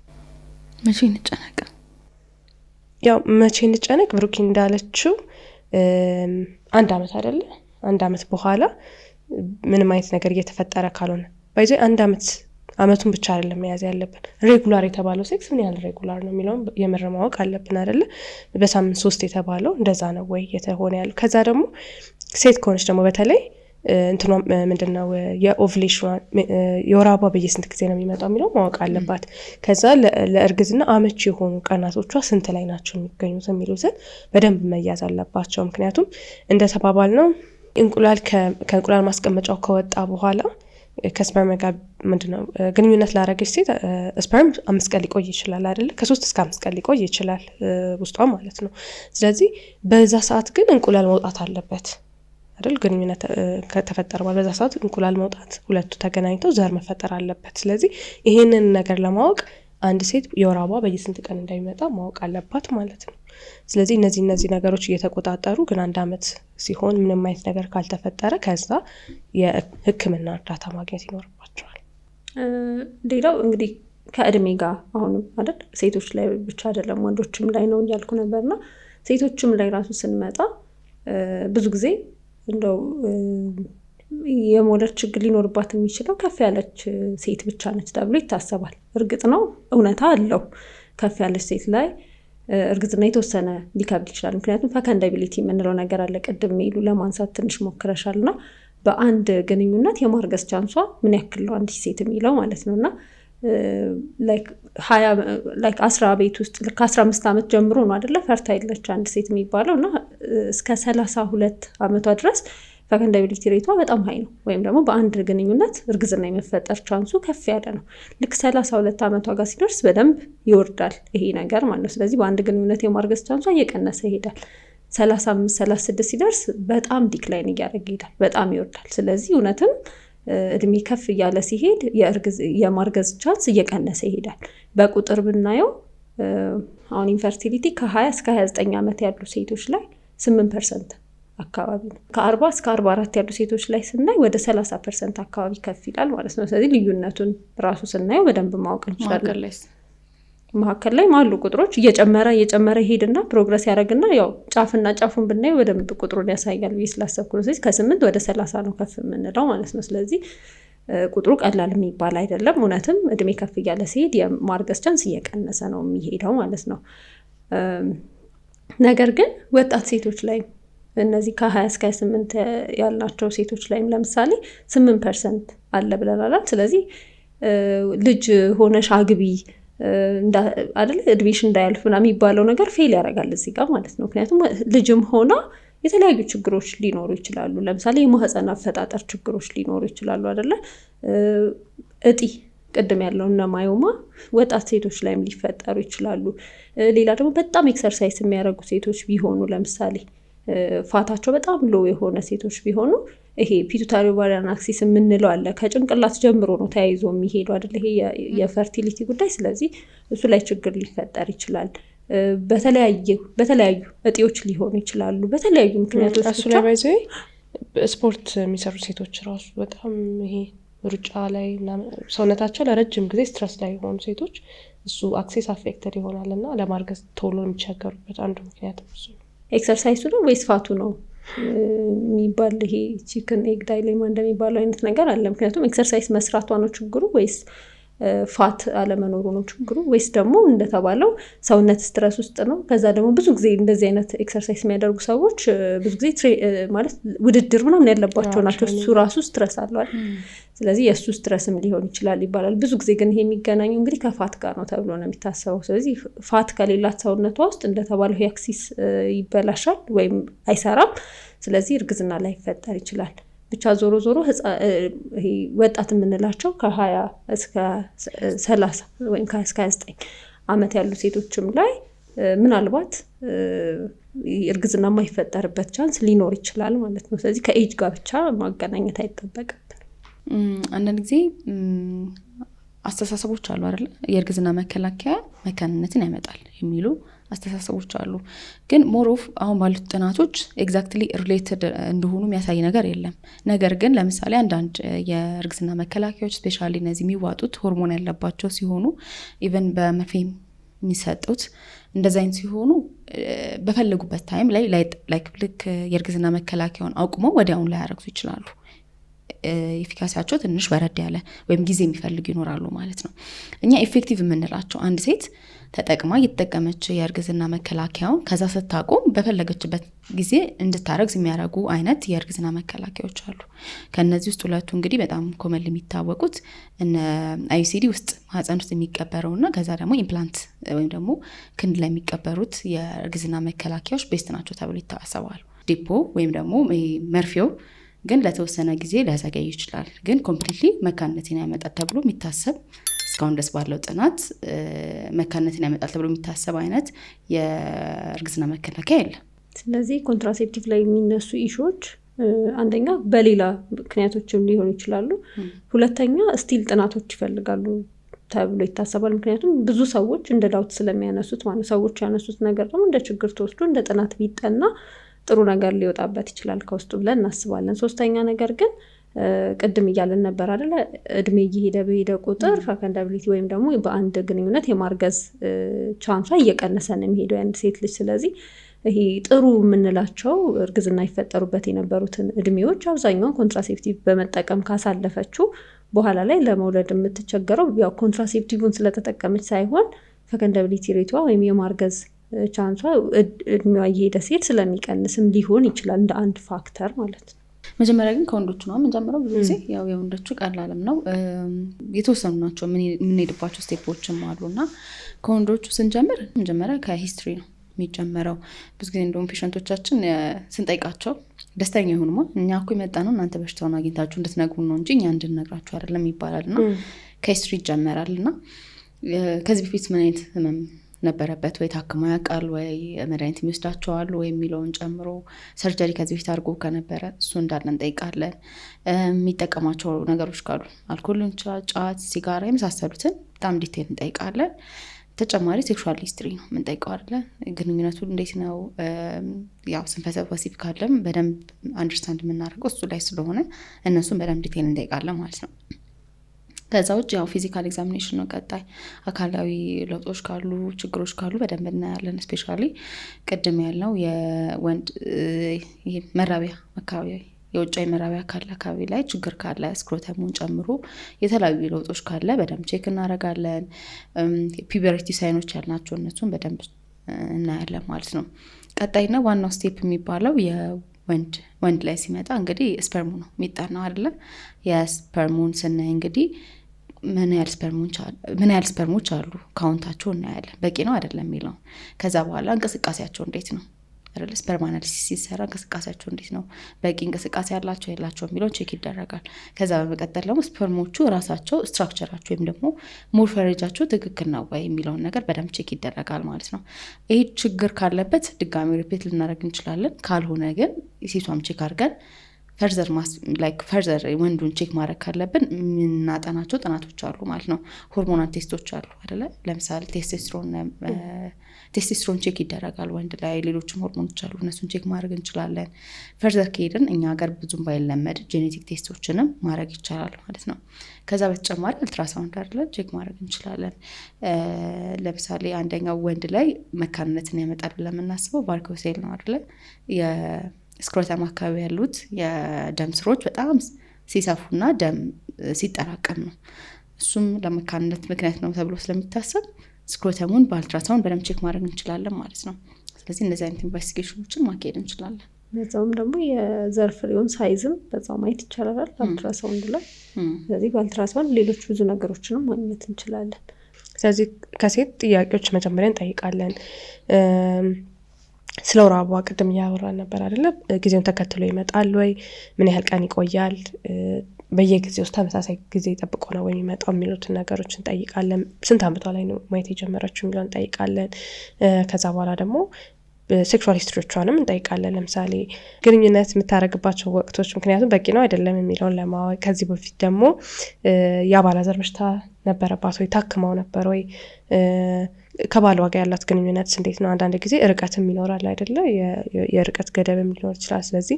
መቼ እንጨነቅ? ያው መቼ እንጨነቅ ብሩኪ እንዳለችው 1 አመት አይደለ? 1 አመት በኋላ ምንም አይነት ነገር እየተፈጠረ ካልሆነ ባይዘ 1 አመቱን ብቻ አይደለም መያዝ ያለብን። ሬጉላር የተባለው ሴክስ ምን ያህል ሬጉላር ነው የሚለውን የምር ማወቅ አለብን አይደለ? በሳምንት 3 የተባለው እንደዛ ነው ወይ የተሆነ ያለው? ከዛ ደግሞ ሴት ከሆነች ደግሞ በተለይ እንትኗ ምንድነው የኦቭሌሽን የወር አበባ በየስንት ጊዜ ነው የሚመጣው የሚለው ማወቅ አለባት። ከዛ ለእርግዝና አመቺ የሆኑ ቀናቶቿ ስንት ላይ ናቸው የሚገኙት የሚሉትን በደንብ መያዝ አለባቸው። ምክንያቱም እንደተባባል ነው እንቁላል ከእንቁላል ማስቀመጫው ከወጣ በኋላ ከስፐርም ጋር ምንድነው ግንኙነት ላደረገች ሴት ስፐርም 5 ቀን ሊቆይ ይችላል አይደለ? ከ3 እስከ 5 ቀን ሊቆይ ይችላል ውስጧ ማለት ነው። ስለዚህ በዛ ሰዓት ግን እንቁላል መውጣት አለበት አይደል? ግንኙነት ከተፈጠረ በኋላ በዛ ሰዓት እንቁላል መውጣት፣ ሁለቱ ተገናኝተው ዘር መፈጠር አለበት። ስለዚህ ይሄንን ነገር ለማወቅ አንድ ሴት የወር አበባ በየስንት ቀን እንደሚመጣ ማወቅ አለባት ማለት ነው። ስለዚህ እነዚህ ነገሮች እየተቆጣጠሩ ግን 1 አመት ሲሆን ምንም አይነት ነገር ካልተፈጠረ ከዛ የሕክምና እርዳታ ማግኘት ይኖርባቸዋል። ሌላው እንግዲህ ከእድሜ ጋር አሁንም አይደል ሴቶች ላይ ብቻ አይደለም ወንዶችም ላይ ነው እያልኩ ነበርና ሴቶችም ላይ ራሱ ስንመጣ ብዙ ጊዜ እንደው የሞለር ችግር ሊኖርባት የሚችለው ከፍ ያለች ሴት ብቻ ነች ተብሎ ይታሰባል። እርግጥ ነው እውነታ አለው። ከፍ ያለች ሴት ላይ እርግዝና የተወሰነ ሊከብድ ይችላል። ምክንያቱም ፈከንዳቢሊቲ የምንለው ነገር አለ። ቅድም ሜሉ ለማንሳት ትንሽ ሞክረሻል። እና በአንድ ግንኙነት የማርገዝ ቻንሷ ምን ያክል ነው አንዲት ሴት የሚለው ማለት ነው። እና ላይክ 10 ቤት ውስጥ ከ15 ዓመት ጀምሮ ነው አይደለ ፈርታይል ነች አንድ ሴት የሚባለው። እና እስከ 32 ዓመቷ ድረስ ፈከንዳቢሊቲ ሬቷ በጣም ሀይ ነው። ወይም ደግሞ በአንድ ግንኙነት እርግዝና የመፈጠር ቻንሱ ከፍ ያለ ነው። ልክ 32 ዓመቷ ጋር ሲደርስ በደንብ ይወርዳል ይሄ ነገር ማለት ነው። ስለዚህ በአንድ ግንኙነት የማርገዝ ቻንሷ እየቀነሰ ይሄዳል። 35 36 ሲደርስ በጣም ዲክላይን እያደረገ ይሄዳል፣ በጣም ይወርዳል። ስለዚህ እውነትም እድሜ ከፍ እያለ ሲሄድ የማርገዝ ቻንስ እየቀነሰ ይሄዳል። በቁጥር ብናየው አሁን ኢንፈርቲሊቲ ከ20 እስከ 29 ዓመት ያሉ ሴቶች ላይ 8% አካባቢ ነው። ከ40 እስከ 44 ያሉ ሴቶች ላይ ስናይ ወደ 30% አካባቢ ከፍ ይላል ማለት ነው። ስለዚህ ልዩነቱን ራሱ ስናየው በደንብ ማወቅ እንችላለን። መካከል ላይ ማሉ ቁጥሮች እየጨመረ ይሄድና ፕሮግረስ ያደርግና ያው ጫፍና ጫፉን ብናይ በደንብ ቁጥሩን ያሳያል ብዬ ስላሰብኩ ነው። ስለዚህ ከ8 ወደ 30 ነው ከፍ የምንለው ማለት ነው። ስለዚህ ቁጥሩ ቀላል የሚባል አይደለም። እውነትም እድሜ ከፍ እያለ ሲሄድ የማርገዝ ቻንስ እየቀነሰ ነው የሚሄደው ማለት ነው። ነገር ግን ወጣት ሴቶች ላይ እነዚህ ከ20 እስከ 28 ያላቸው ሴቶች ላይም ለምሳሌ 8% አለ ብለናል። ስለዚህ ልጅ ሆነሽ አግቢ አይደለ እድሜሽ እንዳያልፍ ምናምን የሚባለው ነገር ፌል ያደርጋል እዚህ ጋር ማለት ነው። ምክንያቱም ልጅም ሆና የተለያዩ ችግሮች ሊኖሩ ይችላሉ። ለምሳሌ የማህፀን አፈጣጠር ችግሮች ሊኖሩ ይችላሉ አይደለ። እጢ ቅድም ያለው እና ማዮማ ወጣት ሴቶች ላይም ሊፈጠሩ ይችላሉ። ሌላ ደግሞ በጣም ኤክሰርሳይዝ የሚያደርጉ ሴቶች ቢሆኑ ለምሳሌ ፋታቸው በጣም ሎ የሆነ ሴቶች ቢሆኑ ይሄ ፒቱታሪ ኦቫሪያን አክሲስ የምንለው አለ። ከጭንቅላት ጀምሮ ነው ተያይዞ የሚሄዱ አይደለ ይሄ የፈርቲሊቲ ጉዳይ። ስለዚህ እሱ ላይ ችግር ሊፈጠር ይችላል። በተለያዩ እጢዎች ሊሆኑ ይችላሉ በተለያዩ ምክንያቶች። እሱ ላይ ባይዘ ስፖርት የሚሰሩ ሴቶች ራሱ በጣም ይሄ ሩጫ ላይ ሰውነታቸው ለረጅም ጊዜ ስትረስ ላይ የሆኑ ሴቶች እሱ አክሴስ አፌክተድ ይሆናል እና ለማርገዝ ቶሎ የሚቸገሩበት አንዱ ምክንያት እሱ ነው። ኤክሰርሳይሱ ነው ወይስ ፋቱ ነው የሚባል ይሄ ቺክን ኤግ ዳይሌማ እንደሚባለው አይነት ነገር አለ። ምክንያቱም ኤክሰርሳይዝ መስራቷ ነው ችግሩ ወይስ ፋት አለመኖሩ ነው ችግሩ ወይስ ደግሞ እንደተባለው ሰውነት ስትረስ ውስጥ ነው። ከዛ ደግሞ ብዙ ጊዜ እንደዚህ አይነት ኤክሰርሳይዝ የሚያደርጉ ሰዎች ብዙ ጊዜ ማለት ውድድር ምናምን ያለባቸው ናቸው። እሱ ራሱ ስትረስ አለው። ስለዚህ የእሱ ስትረስም ሊሆን ይችላል ይባላል። ብዙ ጊዜ ግን ይሄ የሚገናኙ እንግዲህ ከፋት ጋር ነው ተብሎ ነው የሚታሰበው። ስለዚህ ፋት ከሌላት ሰውነቷ ውስጥ እንደተባለው አክሲስ ይበላሻል ወይም አይሰራም። ስለዚህ እርግዝና ላይ ይፈጠር ይችላል። ብቻ ዞሮ ይሄ ወጣት የምንላቸው ከ20 እስከ 30 ወይም ከ20 እስከ 29 ዓመት ያሉ ሴቶችም ላይ ምናልባት እርግዝና የማይፈጠርበት ቻንስ ሊኖር ይችላል ማለት ነው። ስለዚህ ከኤጅ ጋር ብቻ ማገናኘት አይጠበቅብን። አንዳንድ ጊዜ አስተሳሰቦች አሉ አይደል? የእርግዝና መከላከያ መካንነትን ያመጣል የሚሉ አስተሳሰቦች አሉ። ግን ሞሮፍ አሁን ባሉት ጥናቶች ኤግዛክትሊ ሪሌትድ እንደሆኑ የሚያሳይ ነገር የለም። ነገር ግን ለምሳሌ አንዳንድ የእርግዝና መከላከያዎች ስፔሻሊ እነዚህ የሚዋጡት ሆርሞን ያለባቸው ሲሆኑ ኢቨን በመርፌ የሚሰጡት እንደዛ አይነት ሲሆኑ በፈለጉበት ታይም ላይ ልክ የእርግዝና መከላከያውን አቁመው ወዲያውን ላይ ያረግዙ ይችላሉ። ኤፊካሲያቸው ትንሽ ወረድ ያለ ወይም ጊዜ የሚፈልጉ ይኖራሉ ማለት ነው። እኛ ኤፌክቲቭ የምንላቸው አንድ ሴት ተጠቅማ እየተጠቀመች የእርግዝና መከላከያውን ከዛ ስታቆም በፈለገችበት ጊዜ እንድታረግዝ የሚያደርጉ አይነት የእርግዝና መከላከያዎች አሉ። ከነዚህ ውስጥ ሁለቱ እንግዲህ በጣም ኮመን የሚታወቁት እነ አይሲዲ ውስጥ ማህፀን ውስጥ የሚቀበረውና ከዛ ደግሞ ኢምፕላንት ወይም ደግሞ ክንድ ላይ የሚቀበሩት የእርግዝና መከላከያዎች ቤስት ናቸው ተብሎ ይታሰባሉ። ዲፖ ወይም ደግሞ መርፌው ግን ለተወሰነ ጊዜ ሊያዘገይ ይችላል። ግን ኮምፕሊትሊ መካንነትን ያመጣል ተብሎ የሚታሰብ እስካሁን ደስ ባለው ጥናት መካንነትን ያመጣል ተብሎ የሚታሰብ አይነት የእርግዝና መከላከያ የለም። ስለዚህ ኮንትራሴፕቲቭ ላይ የሚነሱ ኢሹዎች አንደኛ በሌላ ምክንያቶችም ሊሆኑ ይችላሉ። ሁለተኛ ስቲል ጥናቶች ይፈልጋሉ ተብሎ ይታሰባል። ምክንያቱም ብዙ ሰዎች እንደ ዳውት ስለሚያነሱት ማለት ሰዎች ያነሱት ነገር ደግሞ እንደ ችግር ተወስዶ እንደ ጥናት ቢጠና ጥሩ ነገር ሊወጣበት ይችላል ከውስጡ ብለን እናስባለን። ሶስተኛ ነገር ግን ቅድም እያለን ነበር አይደለ እድሜ እየሄደ በሄደ ቁጥር ፈከንዳቢሊቲ ወይም ደግሞ በአንድ ግንኙነት የማርገዝ ቻንሷ እየቀነሰ ነው የሚሄደው የአንድ ሴት ልጅ። ስለዚህ ይሄ ጥሩ የምንላቸው እርግዝና ይፈጠሩበት የነበሩትን እድሜዎች አብዛኛውን ኮንትራሴፕቲቭ በመጠቀም ካሳለፈችው በኋላ ላይ ለመውለድ የምትቸገረው ያው ኮንትራሴፕቲቭን ስለተጠቀመች ሳይሆን ፈከንዳቢሊቲ ሬቷ ወይም የማርገዝ ቻንሷ እድሜዋ እየሄደ ሲሄድ ስለሚቀንስም ሊሆን ይችላል እንደ አንድ ፋክተር ማለት ነው። መጀመሪያ ግን ከወንዶቹ ነው የምንጀምረው። ብዙ ጊዜ ያው የወንዶቹ ቀላልም ነው የተወሰኑ ናቸው የምንሄድባቸው ስቴፖችም አሉና ከወንዶቹ ስንጀምር መጀመሪያ ከሂስትሪ ነው የሚጀመረው። ብዙ ጊዜ እንደውም ፔሸንቶቻችን ስንጠይቃቸው ደስተኛ ይሁንማ እኛ እኮ የመጣ ነው እናንተ በሽታውን አግኝታችሁ እንድትነግሩን ነው እንጂ እኛ እንድንነግራችሁ አይደለም ይባላልና ከሂስትሪ ይጀመራልና ከዚህ በፊት ምን አይነት ህመም ነበረበት ወይ ታክሞ ያውቃል ወይ መድኃኒት የሚወስዳቸው አሉ ወይ የሚለውን ጨምሮ ሰርጀሪ ከዚህ በፊት አድርጎ ከነበረ እሱ እንዳለ እንጠይቃለን። የሚጠቀማቸው ነገሮች ካሉ አልኮል፣ ጫት፣ ሲጋራ የመሳሰሉትን በጣም ዲቴል እንጠይቃለን። ተጨማሪ ሴክሹዋል ሂስትሪ ነው የምንጠይቀው አይደለ ግንኙነቱ እንዴት ነው ያው ስንፈተ ወሲብ ካለም በደንብ አንደርስታንድ የምናደርገው እሱ ላይ ስለሆነ እነሱን በደንብ ዲቴል እንጠይቃለን ማለት ነው። ከዛ ውጭ ያው ፊዚካል ኤግዛሚኔሽን ነው ቀጣይ። አካላዊ ለውጦች ካሉ ችግሮች ካሉ በደንብ እናያለን። ስፔሻሊ ቅድም ያለው የወንድ መራቢያ አካባቢ የውጫዊ መራቢያ አካባቢ ላይ ችግር ካለ ስክሮተሙን ጨምሮ የተለያዩ ለውጦች ካለ በደንብ ቼክ እናደርጋለን። ፒበሪቲ ሳይኖች ያልናቸው እነሱን በደንብ እናያለን ማለት ነው። ቀጣይና ዋናው ስቴፕ የሚባለው ወንድ ላይ ሲመጣ እንግዲህ ስፐርሙ ነው የሚጣናው አይደለ? የስፐርሙን ስናይ እንግዲህ ምን ያህል ስፐርሞች አሉ ካውንታቸው እናያለን። በቂ ነው አይደለም የሚለው። ከዛ በኋላ እንቅስቃሴያቸው እንዴት ነው አይደለ? ስፐርም አናሊሲስ ሲሰራ እንቅስቃሴያቸው እንዴት ነው፣ በቂ እንቅስቃሴ ያላቸው የላቸው የሚለውን ቼክ ይደረጋል። ከዛ በመቀጠል ደግሞ ስፐርሞቹ ራሳቸው ስትራክቸራቸው ወይም ደግሞ ሞርፎሎጂያቸው ትክክል ነው ወይ የሚለውን ነገር በደንብ ቼክ ይደረጋል ማለት ነው። ይህ ችግር ካለበት ድጋሚ ሪፒት ልናደርግ እንችላለን። ካልሆነ ግን ሴቷም ቼክ አድርገን ፈርዘር ወንዱን ቼክ ማድረግ ካለብን የምናጠናቸው ጥናቶች አሉ ማለት ነው። ሆርሞናል ቴስቶች አሉ አይደለ? ለምሳሌ ቴስቶስትሮን ቼክ ይደረጋል ወንድ ላይ። ሌሎችም ሆርሞኖች አሉ፣ እነሱን ቼክ ማድረግ እንችላለን። ፈርዘር ከሄድን እኛ ሀገር ብዙም ባይለመድ ጄኔቲክ ቴስቶችንም ማድረግ ይቻላል ማለት ነው። ከዛ በተጨማሪ አልትራሳውንድ አይደለ ቼክ ማድረግ እንችላለን። ለምሳሌ አንደኛው ወንድ ላይ መካንነትን ያመጣል ብለን የምናስበው ቫርኮሴል ነው አይደለ? ስክሮተም አካባቢ ያሉት የደም ስሮች በጣም ሲሰፉና ደም ሲጠራቀም ነው። እሱም ለመካንነት ምክንያት ነው ተብሎ ስለሚታሰብ ስክሮተሙን በአልትራሳውንድ በደም ቼክ ማድረግ እንችላለን ማለት ነው። ስለዚህ እንደዚህ አይነት ኢንቨስቲጌሽኖችን ማካሄድ እንችላለን። በዛውም ደግሞ የዘር ፍሬውን ሳይዝም በዛው ማየት ይቻላል አልትራሳውንድ ላይ። ስለዚህ በአልትራሳውንድ ሌሎች ብዙ ነገሮችንም ማግኘት እንችላለን። ስለዚህ ከሴት ጥያቄዎች መጀመሪያ እንጠይቃለን። ስለ ወር አበባ ቅድም እያወራን ነበር አይደለ? ጊዜውን ተከትሎ ይመጣል ወይ? ምን ያህል ቀን ይቆያል? በየጊዜው ውስጥ ተመሳሳይ ጊዜ ጠብቆ ነው ወይ የሚመጣው የሚሉትን ነገሮች እንጠይቃለን። ስንት አመቷ ላይ ነው ማየት የጀመረችው የሚለውን እንጠይቃለን። ከዛ በኋላ ደግሞ ሴክሹዋል ሂስትሪዎቿንም እንጠይቃለን። ለምሳሌ ግንኙነት የምታደርግባቸው ወቅቶች ምክንያቱም በቂ ነው አይደለም የሚለውን ለማወቅ። ከዚህ በፊት ደግሞ የአባላዘር በሽታ ነበረባት ወይ? ታክመው ነበር ወይ? ከባሏ ጋር ያላት ግንኙነት እንዴት ነው? አንዳንድ ጊዜ ርቀትም ይኖራል አይደለ? የርቀት ገደብም ሊኖር ይችላል። ስለዚህ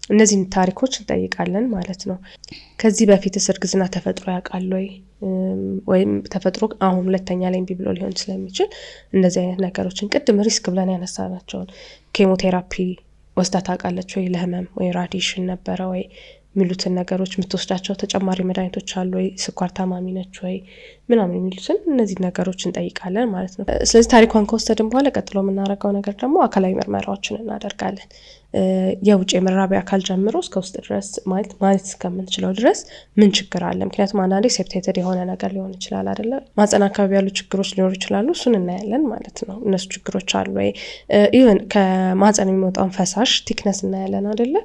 እነዚህን ታሪኮች እንጠይቃለን ማለት ነው። ከዚህ በፊትስ እርግዝና ተፈጥሮ ያውቃል ወይ? ወይም ተፈጥሮ አሁን ሁለተኛ ላይ እምቢ ብሎ ሊሆን ስለሚችል እንደዚህ አይነት ነገሮችን ቅድም ሪስክ ብለን ያነሳናቸውን ኬሞቴራፒ ወስዳ ታውቃለች ወይ? ለህመም ወይ ራዲሽን ነበረ ወይ የሚሉትን ነገሮች፣ የምትወስዳቸው ተጨማሪ መድኃኒቶች አሉ ወይ? ስኳር ታማሚ ነች ወይ? ምናምን የሚሉትን እነዚህ ነገሮች እንጠይቃለን ማለት ነው። ስለዚህ ታሪኳን ከወሰድን በኋላ ቀጥሎ የምናደርገው ነገር ደግሞ አካላዊ ምርመራዎችን እናደርጋለን። የውጭ የመራቢያ አካል ጀምሮ እስከ ውስጥ ድረስ ማለት እስከምንችለው ድረስ ምን ችግር አለ? ምክንያቱም አንዳንዴ ሴፕቴትድ የሆነ ነገር ሊሆን ይችላል አይደለ? ማህፀን አካባቢ ያሉ ችግሮች ሊኖሩ ይችላሉ። እሱን እናያለን ማለት ነው። እነሱ ችግሮች አሉ ወይ? ኢቨን ከማህፀን የሚወጣውን ፈሳሽ ቲክነስ እናያለን አይደለ?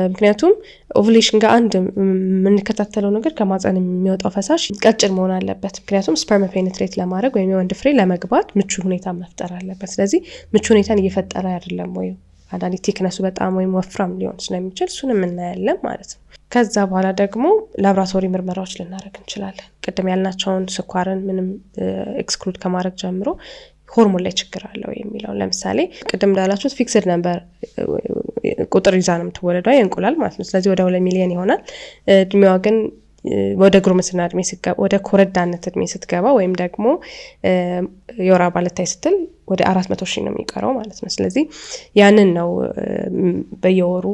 ምክንያቱም ኦቭሌሽን ጋር አንድ የምንከታተለው ነገር ከማህፀን የሚወጣው ፈሳሽ ቀጭን መሆን አለበት። ምክንያቱም ስፐርም ፔኔትሬት ለማድረግ ወይም የወንድ ፍሬ ለመግባት ምቹ ሁኔታ መፍጠር አለበት። ስለዚህ ምቹ ሁኔታን እየፈጠረ አይደለም ወይ? አንዳንዴ ቴክነሱ በጣም ወይም ወፍራም ሊሆን ስለሚችል እሱንም እናያለን ማለት ነው። ከዛ በኋላ ደግሞ ላብራቶሪ ምርመራዎች ልናደርግ እንችላለን። ቅድም ያልናቸውን ስኳርን ምንም ኤክስክሉድ ከማድረግ ጀምሮ ሆርሞን ላይ ችግር አለው የሚለውን ለምሳሌ ቅድም እንዳላችሁት ፊክስድ ነበር ቁጥር ይዛ ነው የምትወለደው የእንቁላል ማለት ነው። ስለዚህ ወደ 2 ሚሊዮን ይሆናል። እድሜዋ ግን ወደ ጉርምስና እድሜ ስትገባ፣ ወደ ኮረዳነት እድሜ ስትገባ ወይም ደግሞ የወር አበባ ልታይ ስትል ወደ 400,000 ነው የሚቀረው ማለት ነው። ስለዚህ ያንን ነው በየወሩ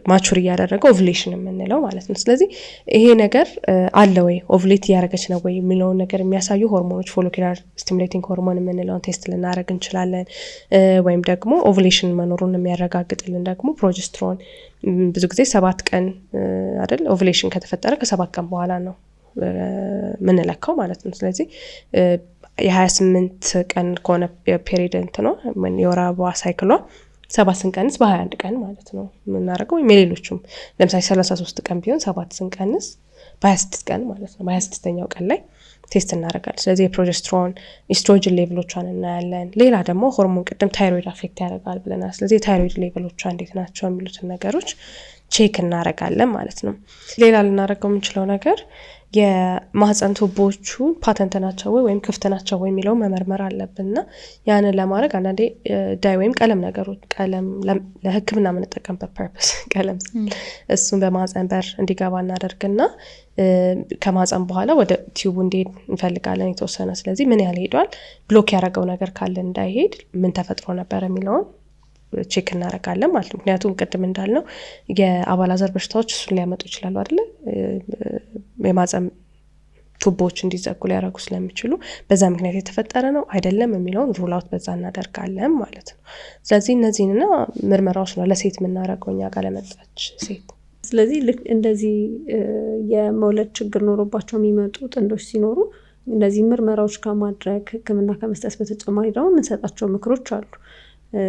ማቹር እያደረገው ኦቭሌሽን የምንለው ማለት ነው። ስለዚህ ይሄ ነገር አለ ወይ ኦቭሌት እያደረገች ነው ወይ የሚለውን ነገር የሚያሳዩ ሆርሞኖች ፎሎኪላር ስቲሙሌቲንግ ሆርሞን የምንለውን ቴስት ልናደረግ እንችላለን። ወይም ደግሞ ኦቭሌሽን መኖሩን የሚያረጋግጥልን ደግሞ ፕሮጀስትሮን ብዙ ጊዜ 7 ቀን አይደል ኦቭሌሽን ከተፈጠረ ከ7 ቀን በኋላ ነው ምንለካው ማለት ነው። ስለዚህ የ28 ቀን ከሆነ ፔሪድ እንትኗ የወር አበባ ሳይክሏ 7 ስንቀንስ በ21 ቀን ማለት ነው የምናደርገው። ወይም የሌሎቹም ለምሳሌ 33 ቀን ቢሆን 7 ስንቀንስ በ26 ቀን ማለት ነው። በ26ኛው ቀን ላይ ቴስት እናደርጋለን። ስለዚህ የፕሮጀስትሮን ኢስትሮጅን ሌቭሎቿን እናያለን። ሌላ ደግሞ ሆርሞን ቅድም ታይሮይድ አፌክት ያደርጋል ብለናል። ስለዚህ የታይሮይድ ሌቭሎቿ እንዴት ናቸው የሚሉትን ነገሮች ቼክ እናደርጋለን ማለት ነው። ሌላ ልናደርገው የምንችለው ነገር የማህፀን ቱቦቹ ፓተንት ናቸው ወይም ክፍት ናቸው የሚለው መመርመር አለብንና ያንን ለማድረግ አንዳንዴ ዳይ ወይም ቀለም ነገሮች ቀለም ለሕክምና የምንጠቀምበት ፐርፐስ ቀለም እሱን በማህፀን በር እንዲገባ እናደርግና ከማህፀን በኋላ ወደ ቲዩቡ እንዲሄድ እንፈልጋለን የተወሰነ። ስለዚህ ምን ያህል ሄዷል፣ ብሎክ ያደረገው ነገር ካለ እንዳይሄድ ምን ተፈጥሮ ነበር የሚለውን ቼክ እናደርጋለን ማለት ነው። ምክንያቱም ቅድም እንዳልነው የአባላዘር በሽታዎች እሱን ሊያመጡ ይችላሉ አይደለ? የማህፀን ቱቦዎች እንዲዘጉ ሊያደርጉ ስለሚችሉ በዛ ምክንያት የተፈጠረ ነው አይደለም የሚለውን ሩል አውት በዛ እናደርጋለን ማለት ነው። ስለዚህ እነዚህንና ምርመራዎች ነው ለሴት የምናደርገው እኛ ጋር ለመጣች ሴት። ስለዚህ ልክ እንደዚህ የመውለድ ችግር ኖሮባቸው የሚመጡ ጥንዶች ሲኖሩ እነዚህ ምርመራዎች ከማድረግ ሕክምና ከመስጠት በተጨማሪ ደግሞ የምንሰጣቸው ምክሮች አሉ።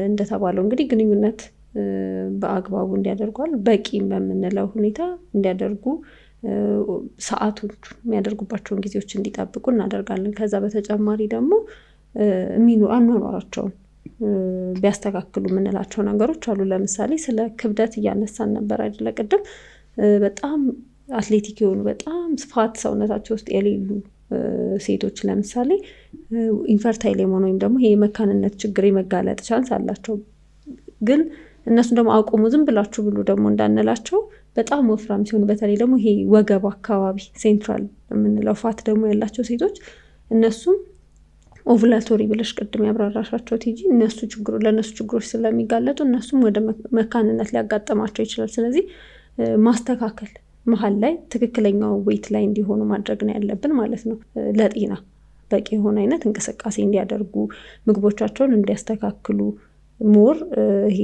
እንደተባለው እንግዲህ ግንኙነት በአግባቡ እንዲያደርጓል በቂ በምንለው ሁኔታ እንዲያደርጉ ሰዓቱን የሚያደርጉባቸውን ጊዜዎች እንዲጠብቁ እናደርጋለን። ከዛ በተጨማሪ ደግሞ አኗኗራቸውን ቢያስተካክሉ የምንላቸው ነገሮች አሉ። ለምሳሌ ስለ ክብደት እያነሳን ነበር አይደለ ቅድም። በጣም አትሌቲክ የሆኑ በጣም ስፋት ሰውነታቸው ውስጥ የሌሉ ሴቶች ለምሳሌ ኢንፈርታይል የመሆን ወይም ደግሞ ይሄ የመካንነት ችግር የመጋለጥ ቻንስ አላቸው። ግን እነሱን ደግሞ አቁሙ ዝም ብላችሁ ብሉ ደግሞ እንዳንላቸው በጣም ወፍራም ሲሆኑ በተለይ ደግሞ ይሄ ወገብ አካባቢ ሴንትራል የምንለው ፋት ደግሞ ያላቸው ሴቶች እነሱም ኦቭላቶሪ ብለሽ ቅድም ያብራራሻቸው ቲጂ ለእነሱ ችግሮች ስለሚጋለጡ እነሱም ወደ መካንነት ሊያጋጥማቸው ይችላል። ስለዚህ ማስተካከል መሀል ላይ ትክክለኛው ዌይት ላይ እንዲሆኑ ማድረግ ነው ያለብን ማለት ነው። ለጤና በቂ የሆነ አይነት እንቅስቃሴ እንዲያደርጉ፣ ምግቦቻቸውን እንዲያስተካክሉ፣ ሞር ይሄ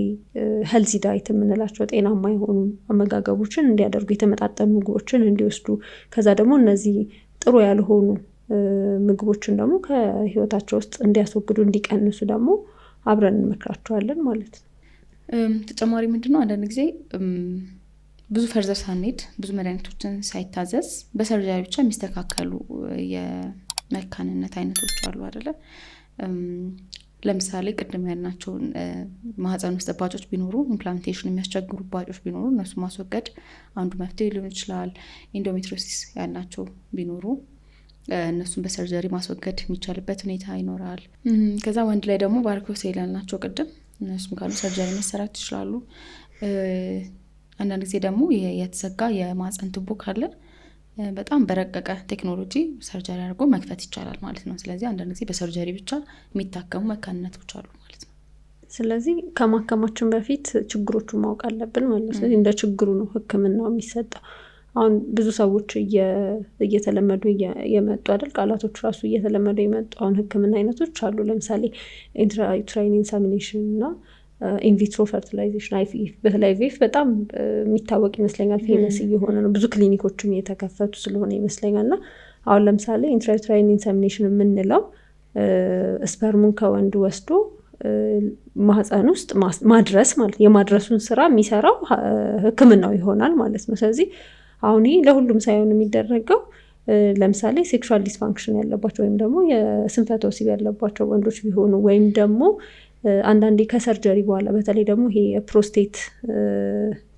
ሄልዚ ዳይት የምንላቸው ጤናማ የሆኑ አመጋገቦችን እንዲያደርጉ፣ የተመጣጠኑ ምግቦችን እንዲወስዱ፣ ከዛ ደግሞ እነዚህ ጥሩ ያልሆኑ ምግቦችን ደግሞ ከህይወታቸው ውስጥ እንዲያስወግዱ፣ እንዲቀንሱ ደግሞ አብረን እንመክራቸዋለን ማለት ነው። ተጨማሪ ምንድነው አንዳንድ ጊዜ ብዙ ፈርዘር ሳንሄድ ብዙ መድኃኒቶችን ሳይታዘዝ በሰርጀሪ ብቻ የሚስተካከሉ የመካንነት አይነቶች አሉ አይደለ? ለምሳሌ ቅድም ያልናቸውን ማህፀን ውስጥ እባጮች ቢኖሩ፣ ኢምፕላንቴሽን የሚያስቸግሩ እባጮች ቢኖሩ እነሱ ማስወገድ አንዱ መፍትሄ ሊሆን ይችላል። ኢንዶሜትሪዮሲስ ያላቸው ቢኖሩ እነሱን በሰርጀሪ ማስወገድ የሚቻልበት ሁኔታ ይኖራል። ከዛ ወንድ ላይ ደግሞ ቫሪኮሴል ያልናቸው ቅድም እነሱም ካሉ ሰርጀሪ መሰራት ይችላሉ። አንዳንድ ጊዜ ደግሞ የተዘጋ የማህፀን ቱቦ ካለ በጣም በረቀቀ ቴክኖሎጂ ሰርጀሪ አድርጎ መክፈት ይቻላል ማለት ነው። ስለዚህ አንዳንድ ጊዜ በሰርጀሪ ብቻ የሚታከሙ መካንነቶች አሉ ማለት ነው። ስለዚህ ከማከማችን በፊት ችግሮቹን ማወቅ አለብን ማለት ነው። እንደ ችግሩ ነው ሕክምናው የሚሰጠው። አሁን ብዙ ሰዎች እየተለመዱ የመጡ አይደል ቃላቶች ራሱ እየተለመዱ የመጡ አሁን ሕክምና አይነቶች አሉ። ለምሳሌ ኢንትራዩትራይን ኢንሰሚኔሽን እና ኢንቪትሮ ፈርቲላይዜሽን አይቪኤፍ። በተለይ አይቪኤፍ በጣም የሚታወቅ ይመስለኛል፣ ፌመስ እየሆነ ነው። ብዙ ክሊኒኮችም እየተከፈቱ ስለሆነ ይመስለኛል። እና አሁን ለምሳሌ ኢንትራዩትራይን ኢንሰሚኔሽን የምንለው ስፐርሙን ከወንድ ወስዶ ማህፀን ውስጥ ማድረስ ማለት የማድረሱን ስራ የሚሰራው ሕክምናው ይሆናል ማለት ነው። ስለዚህ አሁን ይህ ለሁሉም ሳይሆን የሚደረገው ለምሳሌ ሴክሹዋል ዲስፋንክሽን ያለባቸው ወይም ደግሞ የስንፈተ ወሲብ ያለባቸው ወንዶች ቢሆኑ ወይም ደግሞ አንዳንዴ ከሰርጀሪ በኋላ በተለይ ደግሞ ይሄ የፕሮስቴት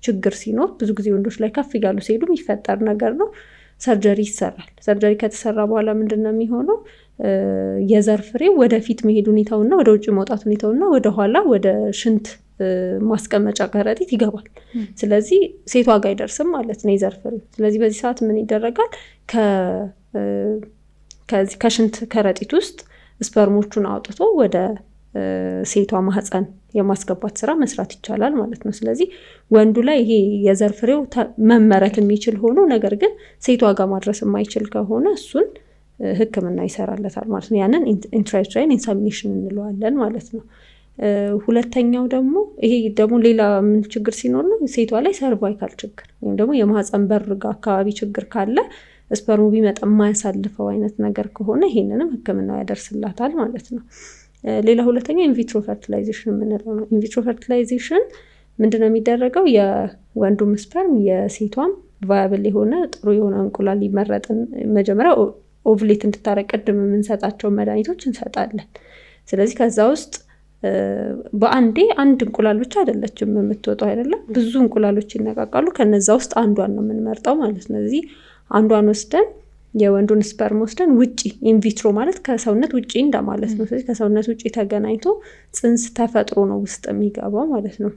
ችግር ሲኖር ብዙ ጊዜ ወንዶች ላይ ከፍ እያሉ ሲሄዱ የሚፈጠር ነገር ነው። ሰርጀሪ ይሰራል። ሰርጀሪ ከተሰራ በኋላ ምንድነው የሚሆነው? የዘር ፍሬው ወደፊት መሄድ ሁኔታውና ወደ ውጭ መውጣት ሁኔታውና ወደ ኋላ ወደ ሽንት ማስቀመጫ ከረጢት ይገባል። ስለዚህ ሴቷ ጋር አይደርስም ማለት ነው የዘር ፍሬው። ስለዚህ በዚህ ሰዓት ምን ይደረጋል? ከሽንት ከረጢት ውስጥ ስፐርሞቹን አውጥቶ ወደ ሴቷ ማህፀን የማስገባት ስራ መስራት ይቻላል ማለት ነው። ስለዚህ ወንዱ ላይ ይሄ የዘር ፍሬው መመረት የሚችል ሆኖ ነገር ግን ሴቷ ጋር ማድረስ የማይችል ከሆነ እሱን ሕክምና ይሰራለታል ማለት ነው። ያንን ኢንትራዩትራይን ኢንሰሚኔሽን እንለዋለን ማለት ነው። ሁለተኛው ደግሞ ይሄ ደግሞ ሌላ ምን ችግር ሲኖር ነው? ሴቷ ላይ ሰርቫይካል ችግር ወይም ደግሞ የማህፀን በር አካባቢ ችግር ካለ ስፐርሙ ቢመጣ የማያሳልፈው አይነት ነገር ከሆነ ይሄንንም ሕክምናው ያደርስላታል ማለት ነው። ሌላ ሁለተኛ ኢንቪትሮ ፈርቲላይዜሽን የምንለው ነው። ኢንቪትሮ ፈርቲላይዜሽን ምንድነው የሚደረገው? የወንዱም ስፐርም የሴቷም ቫያብል የሆነ ጥሩ የሆነ እንቁላል ሊመረጥን መጀመሪያ ኦቭሌት እንድታረቅ ቅድም የምንሰጣቸው መድኃኒቶች እንሰጣለን። ስለዚህ ከዛ ውስጥ በአንዴ አንድ እንቁላል ብቻ አይደለችም የምትወጣው አይደለም፣ ብዙ እንቁላሎች ይነቃቃሉ። ከነዛ ውስጥ አንዷን ነው የምንመርጠው ማለት ነው። ስለዚህ አንዷን ወስደን የወንዱን ስፐርም ወስደን ውጪ ኢንቪትሮ ማለት ከሰውነት ውጪ እንደማለት ነው። ስለዚህ ከሰውነት ውጪ ተገናኝቶ ጽንስ ተፈጥሮ ነው ውስጥ የሚገባው ማለት ነው።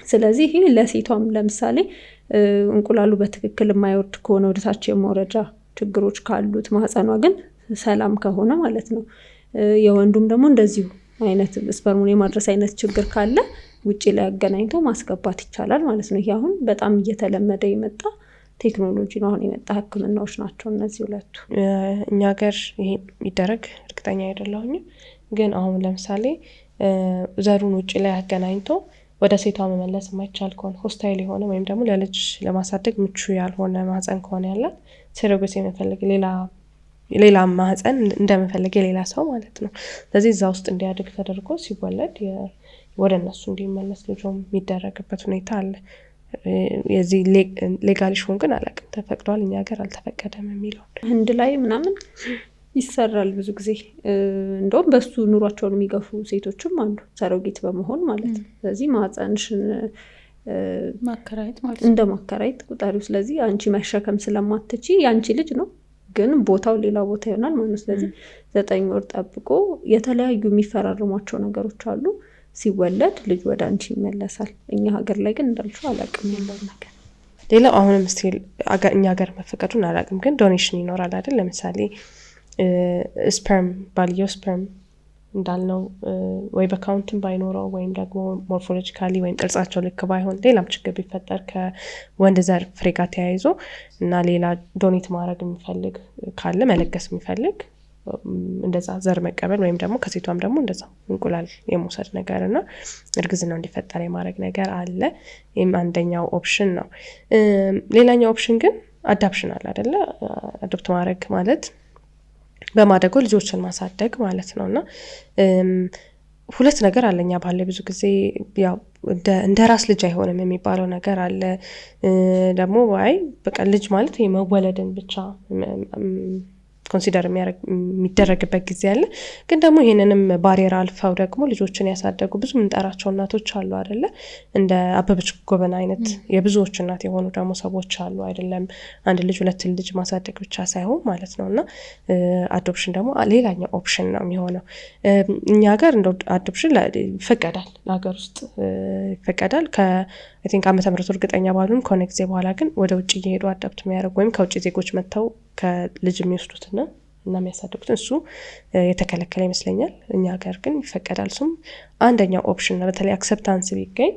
ስለዚህ ይሄ ለሴቷም ለምሳሌ እንቁላሉ በትክክል የማይወርድ ከሆነ ወደታች የመውረጃ ችግሮች ካሉት ማህፀኗ ግን ሰላም ከሆነ ማለት ነው። የወንዱም ደግሞ እንደዚሁ አይነት ስፐርሙን የማድረስ አይነት ችግር ካለ ውጪ ላይ አገናኝቶ ማስገባት ይቻላል ማለት ነው። ይሄ አሁን በጣም እየተለመደ የመጣ ቴክኖሎጂ ነው። አሁን የመጣ ህክምናዎች ናቸው እነዚህ ሁለቱ። እኛ ሀገር ይሄ ይደረግ እርግጠኛ አይደለሁኝ፣ ግን አሁን ለምሳሌ ዘሩን ውጪ ላይ አገናኝቶ ወደ ሴቷ መመለስ የማይቻል ከሆነ ሆስታይል የሆነ ወይም ደግሞ ለልጅ ለማሳደግ ምቹ ያልሆነ ማህፀን ከሆነ ያላት ሴሮጌሲ የመፈለግ ሌላ ማህፀን እንደመፈለግ የሌላ ሰው ማለት ነው። ስለዚህ እዛ ውስጥ እንዲያድግ ተደርጎ ሲወለድ ወደ እነሱ እንዲመለስ ልጆም የሚደረግበት ሁኔታ አለ። የዚህ ሌጋሊ ሽሆን ግን አላውቅም፣ ተፈቅዷል እኛ ሀገር አልተፈቀደም የሚለው ህንድ ላይ ምናምን ይሰራል ብዙ ጊዜ። እንደውም በሱ ኑሯቸውን የሚገፉ ሴቶችም አሉ ሰሮጌት በመሆን ማለት ነው። ስለዚህ ማህፀንሽን ማከራየት ማለት እንደ ማከራየት ቁጠሪው። ስለዚህ አንቺ መሸከም ስለማትቺ ያንቺ ልጅ ነው ግን ቦታው ሌላ ቦታ ይሆናል ማለት ነው። ስለዚህ 9 ወር ጠብቆ የተለያዩ የሚፈራርሟቸው ነገሮች አሉ። ሲወለድ ልጅ ወደ አንቺ ይመለሳል። እኛ ሀገር ላይ ግን እንዳልሽው አላውቅም ያለው ነገር። ሌላው አሁንም ስቲል እኛ ሀገር መፈቀዱን አላውቅም፣ ግን ዶኔሽን ይኖራል አይደል? ለምሳሌ ስፐርም ባልየው ስፐርም እንዳልነው ወይ በካውንትን ባይኖረው ወይም ደግሞ ሞርፎሎጂካሊ ወይም ቅርጻቸው ልክ ባይሆን ሌላም ችግር ቢፈጠር ከወንድ ዘር ፍሬ ጋር ተያይዞ እና ሌላ ዶኔት ማድረግ የሚፈልግ ካለ መለገስ የሚፈልግ እንደዛ ዘር መቀበል ወይም ደግሞ ከሴቷም ደግሞ እንደዛ እንቁላል የመውሰድ ነገር እና እርግዝናው እንዲፈጠር የማድረግ ነገር አለ። ይህም አንደኛው ኦፕሽን ነው። ሌላኛው ኦፕሽን ግን አዳፕሽን አለ አይደለ? አዶፕት ማድረግ ማለት በማደጎ ልጆችን ማሳደግ ማለት ነው። እና ሁለት ነገር አለኛ ባለ ብዙ ጊዜ ያው እንደ ራስ ልጅ አይሆንም የሚባለው ነገር አለ። ደግሞ ዋይ በቃ ልጅ ማለት መወለድን ብቻ ኮንሲደር የሚደረግበት ጊዜ አለ። ግን ደግሞ ይሄንንም ባሪየር አልፈው ደግሞ ልጆችን ያሳደጉ ብዙ ምንጠራቸው እናቶች አሉ አይደለ? እንደ አበበች ጎበና አይነት የብዙዎች እናት የሆኑ ደግሞ ሰዎች አሉ አይደለም? አንድ ልጅ ሁለት ልጅ ማሳደግ ብቻ ሳይሆን ማለት ነው። እና አዶፕሽን ደግሞ ሌላኛው ኦፕሽን ነው የሚሆነው። እኛ ሀገር እንደ አዶፕሽን ይፈቀዳል፣ ለሀገር ውስጥ ይፈቀዳል። አይ ቲንክ ዓመተ ምህረቱ እርግጠኛ ባሉን ከሆነ ጊዜ በኋላ ግን ወደ ውጭ እየሄዱ አዳፕት የሚያደርጉ ወይም ከውጭ ዜጎች መጥተው ከልጅ የሚወስዱትና እና የሚያሳድጉትን እሱ የተከለከለ ይመስለኛል። እኛ ሀገር ግን ይፈቀዳል። እሱም አንደኛው ኦፕሽን ነው፣ በተለይ አክሰፕታንስ ቢገኝ።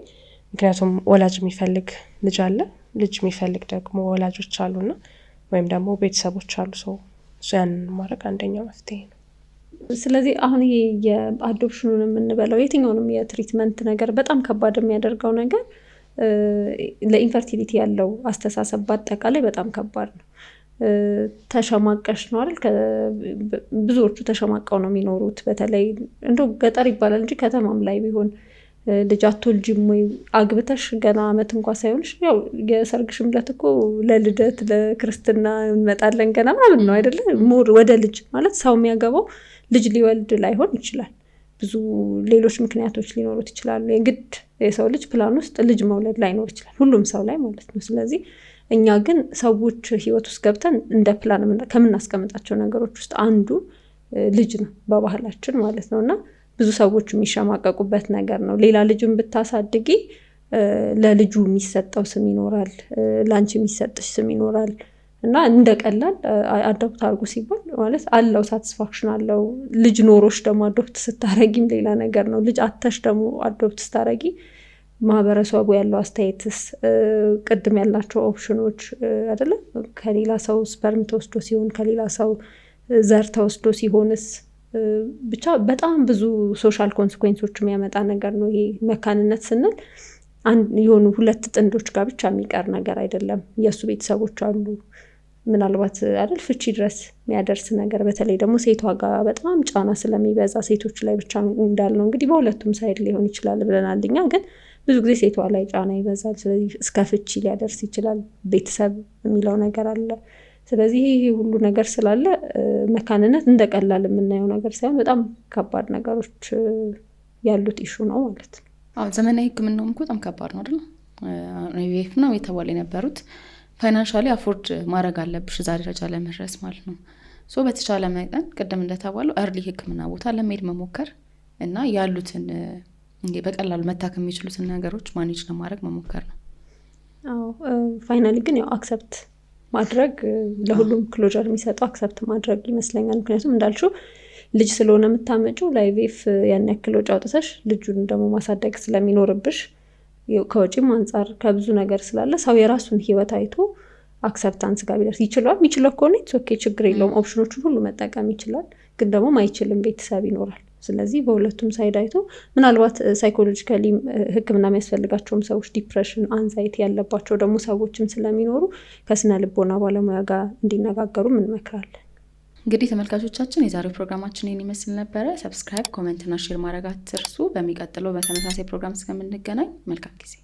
ምክንያቱም ወላጅ የሚፈልግ ልጅ አለ፣ ልጅ የሚፈልግ ደግሞ ወላጆች አሉና ወይም ደግሞ ቤተሰቦች አሉ። ሰው እሱ ያንን ማድረግ አንደኛው መፍትሄ ነው። ስለዚህ አሁን ይሄ የአዶፕሽኑን የምንበለው የትኛውንም የትሪትመንት ነገር በጣም ከባድ የሚያደርገው ነገር ለኢንፈርቲሊቲ ያለው አስተሳሰብ በአጠቃላይ በጣም ከባድ ነው። ተሸማቀሽ ነው አይደል? ብዙዎቹ ተሸማቀው ነው የሚኖሩት። በተለይ እንደው ገጠር ይባላል እንጂ ከተማም ላይ ቢሆን ልጅ አትወልጂም ወይ አግብተሽ ገና አመት እንኳን ሳይሆንሽ ያው የሰርግሽ ዕለት እኮ ለልደት ለክርስትና እንመጣለን ገና ማለት ነው አይደለ? ሞር ወደ ልጅ ማለት ሰው የሚያገባው ልጅ ሊወልድ ላይሆን ይችላል። ብዙ ሌሎች ምክንያቶች ሊኖሩት ይችላሉ። የግድ የሰው ልጅ ፕላን ውስጥ ልጅ መውለድ ላይኖር ይችላል፣ ሁሉም ሰው ላይ ማለት ነው። ስለዚህ እኛ ግን ሰዎች ህይወት ውስጥ ገብተን እንደ ፕላን ከምናስቀምጣቸው ነገሮች ውስጥ አንዱ ልጅ ነው በባህላችን ማለት ነው። እና ብዙ ሰዎች የሚሸማቀቁበት ነገር ነው። ሌላ ልጅን ብታሳድጊ ለልጁ የሚሰጠው ስም ይኖራል፣ ለአንቺ የሚሰጥሽ ስም ይኖራል። እና እንደ ቀላል አዶፕት አድርጉ ሲባል ማለት አለው ሳቲስፋክሽን አለው። ልጅ ኖሮሽ ደግሞ አዶፕት ስታረጊም ሌላ ነገር ነው። ልጅ አተሽ ደግሞ አዶፕት ስታረጊ ማህበረሰቡ ያለው አስተያየትስ፣ ቅድም ያላቸው ኦፕሽኖች አይደለ? ከሌላ ሰው ስፐርም ተወስዶ ሲሆን ከሌላ ሰው ዘር ተወስዶ ሲሆንስ፣ ብቻ በጣም ብዙ ሶሻል ኮንሲኩዌንሶች የሚያመጣ ነገር ነው። ይሄ መካንነት ስንል የሆኑ ሁለት ጥንዶች ጋር ብቻ የሚቀር ነገር አይደለም። የእሱ ቤተሰቦች አሉ ምናልባት አይደል ፍቺ ድረስ የሚያደርስ ነገር። በተለይ ደግሞ ሴቷ ጋር በጣም ጫና ስለሚበዛ ሴቶች ላይ ብቻ እንዳልነው እንግዲህ በሁለቱም ሳይድ ሊሆን ይችላል ብለናል እኛ። ግን ብዙ ጊዜ ሴቷ ላይ ጫና ይበዛል። ስለዚህ እስከ ፍቺ ሊያደርስ ይችላል። ቤተሰብ የሚለው ነገር አለ። ስለዚህ ይሄ ሁሉ ነገር ስላለ መካንነት እንደ ቀላል የምናየው ነገር ሳይሆን በጣም ከባድ ነገሮች ያሉት ኢሹ ነው ማለት ነው። ዘመናዊ ሕክምናውም እኮ በጣም ከባድ ነው አይደል? IVF ነው የተባለ የነበሩት ፋይናንሻሊ አፎርድ ማድረግ አለብሽ ዛሬ ደረጃ ለመድረስ ማለት ነው። ሶ በተቻለ መጠን ቅድም እንደተባለው እርሊ ህክምና ቦታ ለመሄድ መሞከር እና ያሉትን በቀላሉ መታከም የሚችሉትን ነገሮች ማኔጅ ለማድረግ መሞከር ነው። ፋይናሊ ግን ያው አክሰፕት ማድረግ ለሁሉም ክሎጀር የሚሰጠው አክሰፕት ማድረግ ይመስለኛል። ምክንያቱም እንዳልሽው ልጅ ስለሆነ የምታመጪው ላይቬፍ ያን ያክል ወጪ አውጥተሽ ልጁን ደግሞ ማሳደግ ስለሚኖርብሽ ከወጪም አንጻር ከብዙ ነገር ስላለ ሰው የራሱን ህይወት አይቶ አክሰፕታንስ ጋር ቢደርስ ይችላል። የሚችለው ከሆነ ኦኬ ችግር የለውም፣ ኦፕሽኖቹን ሁሉ መጠቀም ይችላል። ግን ደግሞ ማይችልም ቤተሰብ ይኖራል። ስለዚህ በሁለቱም ሳይድ አይቶ ምናልባት ሳይኮሎጂካሊ ህክምና የሚያስፈልጋቸውም ሰዎች ዲፕሬሽን፣ አንዛይቲ ያለባቸው ደግሞ ሰዎችም ስለሚኖሩ ከስነ ልቦና ባለሙያ ጋር እንዲነጋገሩ እንመክራለን። እንግዲህ ተመልካቾቻችን የዛሬው ፕሮግራማችን ይህን ይመስል ነበረ። ሰብስክራይብ፣ ኮሜንት እና ሼር ማድረግ አትርሱ። በሚቀጥለው በተመሳሳይ ፕሮግራም እስከምንገናኝ መልካም ጊዜ